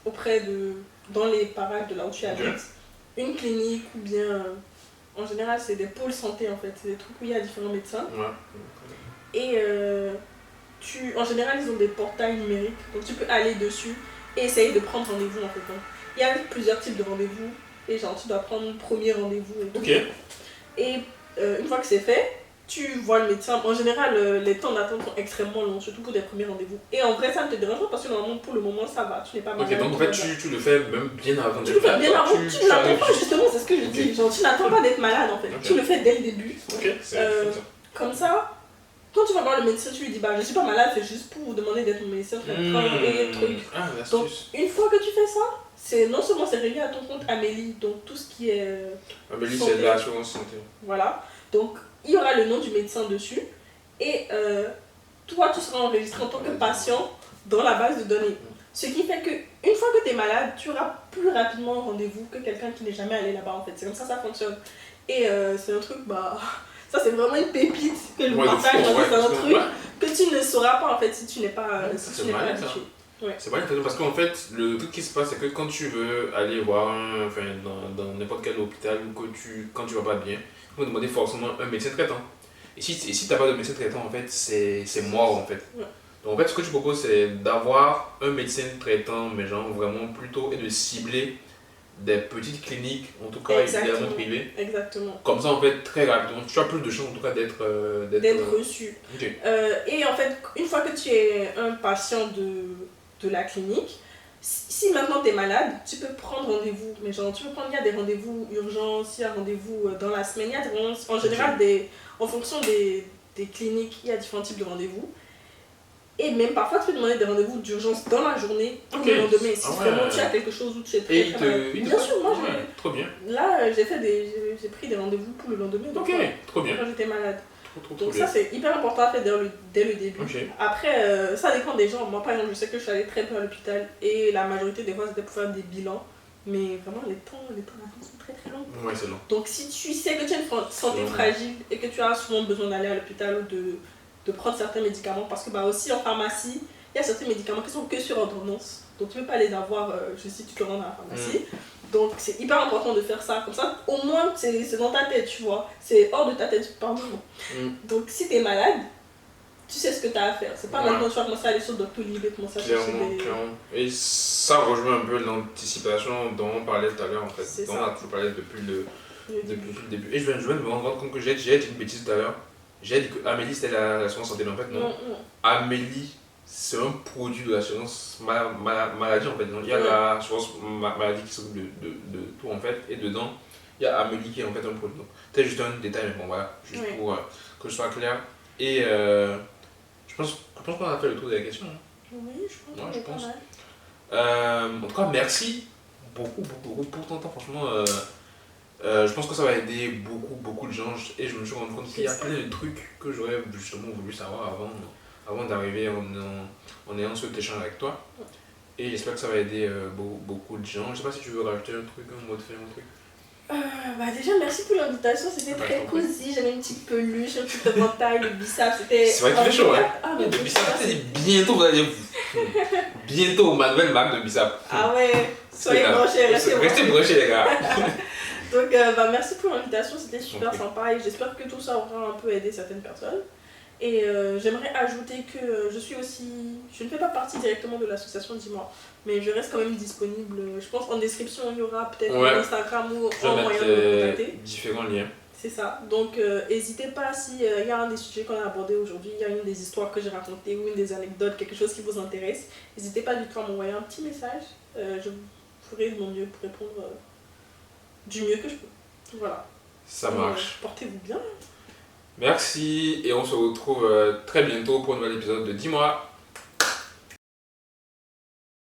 [SPEAKER 1] dans les parages de là où tu habites, une clinique ou bien, en général, c'est des pôles santé en fait, c'est des trucs où il y a différents médecins. Et en général, ils ont des portails numériques, donc tu peux aller dessus et essayer de prendre rendez-vous en fait. Donc, il y a plusieurs types de rendez-vous et genre tu dois prendre un premier rendez-vous et tout. Et une fois que c'est fait, tu vois le médecin. En général, les temps d'attente sont extrêmement longs, surtout pour des premiers rendez-vous. Et en vrai, ça ne te dérange pas parce que normalement, pour le moment, ça va, tu n'es pas malade.
[SPEAKER 2] Ok, donc en fait, tu le fais même bien avant.
[SPEAKER 1] Tu le fais bien avant, tu n'attends pas, justement, c'est ce que je dis. Genre, tu n'attends pas d'être malade en fait. Tu le fais dès le début. Comme ça, quand tu vas voir le médecin, tu lui dis bah je suis pas malade, c'est juste pour vous demander d'être mon médecin traitant et trucs. Donc une fois que tu fais ça, c'est non seulement c'est relié à ton compte Amélie, donc tout ce qui est
[SPEAKER 2] Amélie c'est de l'assurance santé.
[SPEAKER 1] Voilà, donc il y aura le nom du médecin dessus et toi tu seras enregistré en tant que patient dans la base de données. Ce qui fait que une fois que tu es malade, tu auras plus rapidement un rendez-vous que quelqu'un qui n'est jamais allé là-bas en fait. C'est comme ça fonctionne. Et c'est un truc ça c'est vraiment une pépite que je partage, c'est un truc que tu ne sauras pas en fait si tu n'es pas habitué.
[SPEAKER 2] C'est pas intéressant parce qu'en fait, le truc qui se passe, c'est que quand tu veux aller voir dans n'importe quel hôpital ou quand tu vas pas bien, il faut demander forcément un médecin traitant. Et si t'as pas de médecin traitant, en fait, c'est mort en fait. Donc en fait, ce que tu proposes, c'est d'avoir un médecin traitant, mais genre vraiment plutôt, et de cibler des petites cliniques, en tout cas idéalement privées.
[SPEAKER 1] Exactement.
[SPEAKER 2] Comme ça, en fait, très rapidement, tu as plus de chances en tout cas d'être
[SPEAKER 1] reçu. Et en fait, une fois que tu es un patient de la clinique, si maintenant tu es malade, tu peux prendre rendez-vous. Mais genre, il y a des rendez-vous urgence, il y a rendez-vous dans la semaine, il y a en général, en fonction des cliniques, il y a différents types de rendez-vous. Et même parfois, tu peux demander des rendez-vous d'urgence dans la journée ou le lendemain. Si vraiment tu as quelque chose où tu es très malade. Bien sûr, moi,
[SPEAKER 2] trop bien.
[SPEAKER 1] Là, j'ai pris des rendez-vous pour le lendemain. Donc,
[SPEAKER 2] trop bien.
[SPEAKER 1] Quand j'étais malade. Donc
[SPEAKER 2] bien.
[SPEAKER 1] ça, c'est hyper important à faire dès le début. Après, ça dépend des gens. Moi, par exemple, je sais que je suis allée très peu à l'hôpital et la majorité des fois, c'était pour faire des bilans. Mais vraiment, les temps d'attente sont très très longs.
[SPEAKER 2] Ouais, c'est long.
[SPEAKER 1] Donc si tu sais que tu as une santé fragile et que tu as souvent besoin d'aller à l'hôpital ou de prendre certains médicaments, parce que aussi en pharmacie, il y a certains médicaments qui sont que sur ordonnance. Donc tu ne peux pas les avoir juste si tu te rends à la pharmacie. Donc c'est hyper important de faire ça. Comme ça, au moins, c'est dans ta tête, tu vois. C'est hors de ta tête, pardon. Donc si tu es malade, tu sais ce que tu as à faire. C'est pas maintenant tu vas commencer à aller sur Doctolib et commencer à chercher des...
[SPEAKER 2] Et ça rejoint un peu l'anticipation dont on parlait tout à l'heure en fait. Dont on a toujours parlé depuis le début. Et je viens de me rendre compte que j'ai dit une bêtise tout à l'heure. J'ai dit que Amélie c'était l'assurance santé, mais en fait non. Amélie c'est un produit de l'assurance maladie en fait. Donc, il y a l'assurance maladie qui s'occupe de tout en fait. Et dedans, il y a Amélie qui est en fait un produit. Donc c'est juste un détail, mais bon voilà, juste pour que je sois clair. Et je pense qu'on a fait le tour de la question.
[SPEAKER 1] Oui, je pense.
[SPEAKER 2] En tout cas, merci beaucoup pour ton temps. Franchement, je pense que ça va aider beaucoup de gens. Et je me suis rendu compte qu'il y a plein de trucs que j'aurais justement voulu savoir avant d'arriver en ayant ce échange avec toi. Et j'espère que ça va aider beaucoup de gens. Je sais pas si tu veux rajouter un truc, un mot de fin, un truc.
[SPEAKER 1] Déjà merci pour l'invitation, c'était très cosy, j'avais une petite peluche, un petit éventail, le bissap, c'était...
[SPEAKER 2] C'est vrai qu'il fait chaud le bissap, bientôt vous allez bientôt ma nouvelle marque de bissap.
[SPEAKER 1] Ah ouais, soyez branchés,
[SPEAKER 2] restez branchés les gars.
[SPEAKER 1] Donc merci pour l'invitation, c'était super sympa et j'espère que tout ça aura un peu aidé certaines personnes. Et j'aimerais ajouter que je ne fais pas partie directement de l'association Dis-moi, mais je reste quand même disponible. Je pense qu'en description, il y aura peut-être un Instagram ou un moyen de me contacter.
[SPEAKER 2] Différents liens.
[SPEAKER 1] C'est ça. Donc n'hésitez pas s'il y a un des sujets qu'on a abordé aujourd'hui, il y a une des histoires que j'ai racontées ou une des anecdotes, quelque chose qui vous intéresse. N'hésitez pas du tout à m'envoyer un petit message. Je ferai de mon mieux pour répondre du mieux que je peux. Voilà.
[SPEAKER 2] Ça marche.
[SPEAKER 1] Portez-vous bien.
[SPEAKER 2] Merci et on se retrouve très bientôt pour un nouvel épisode de Dis-moi.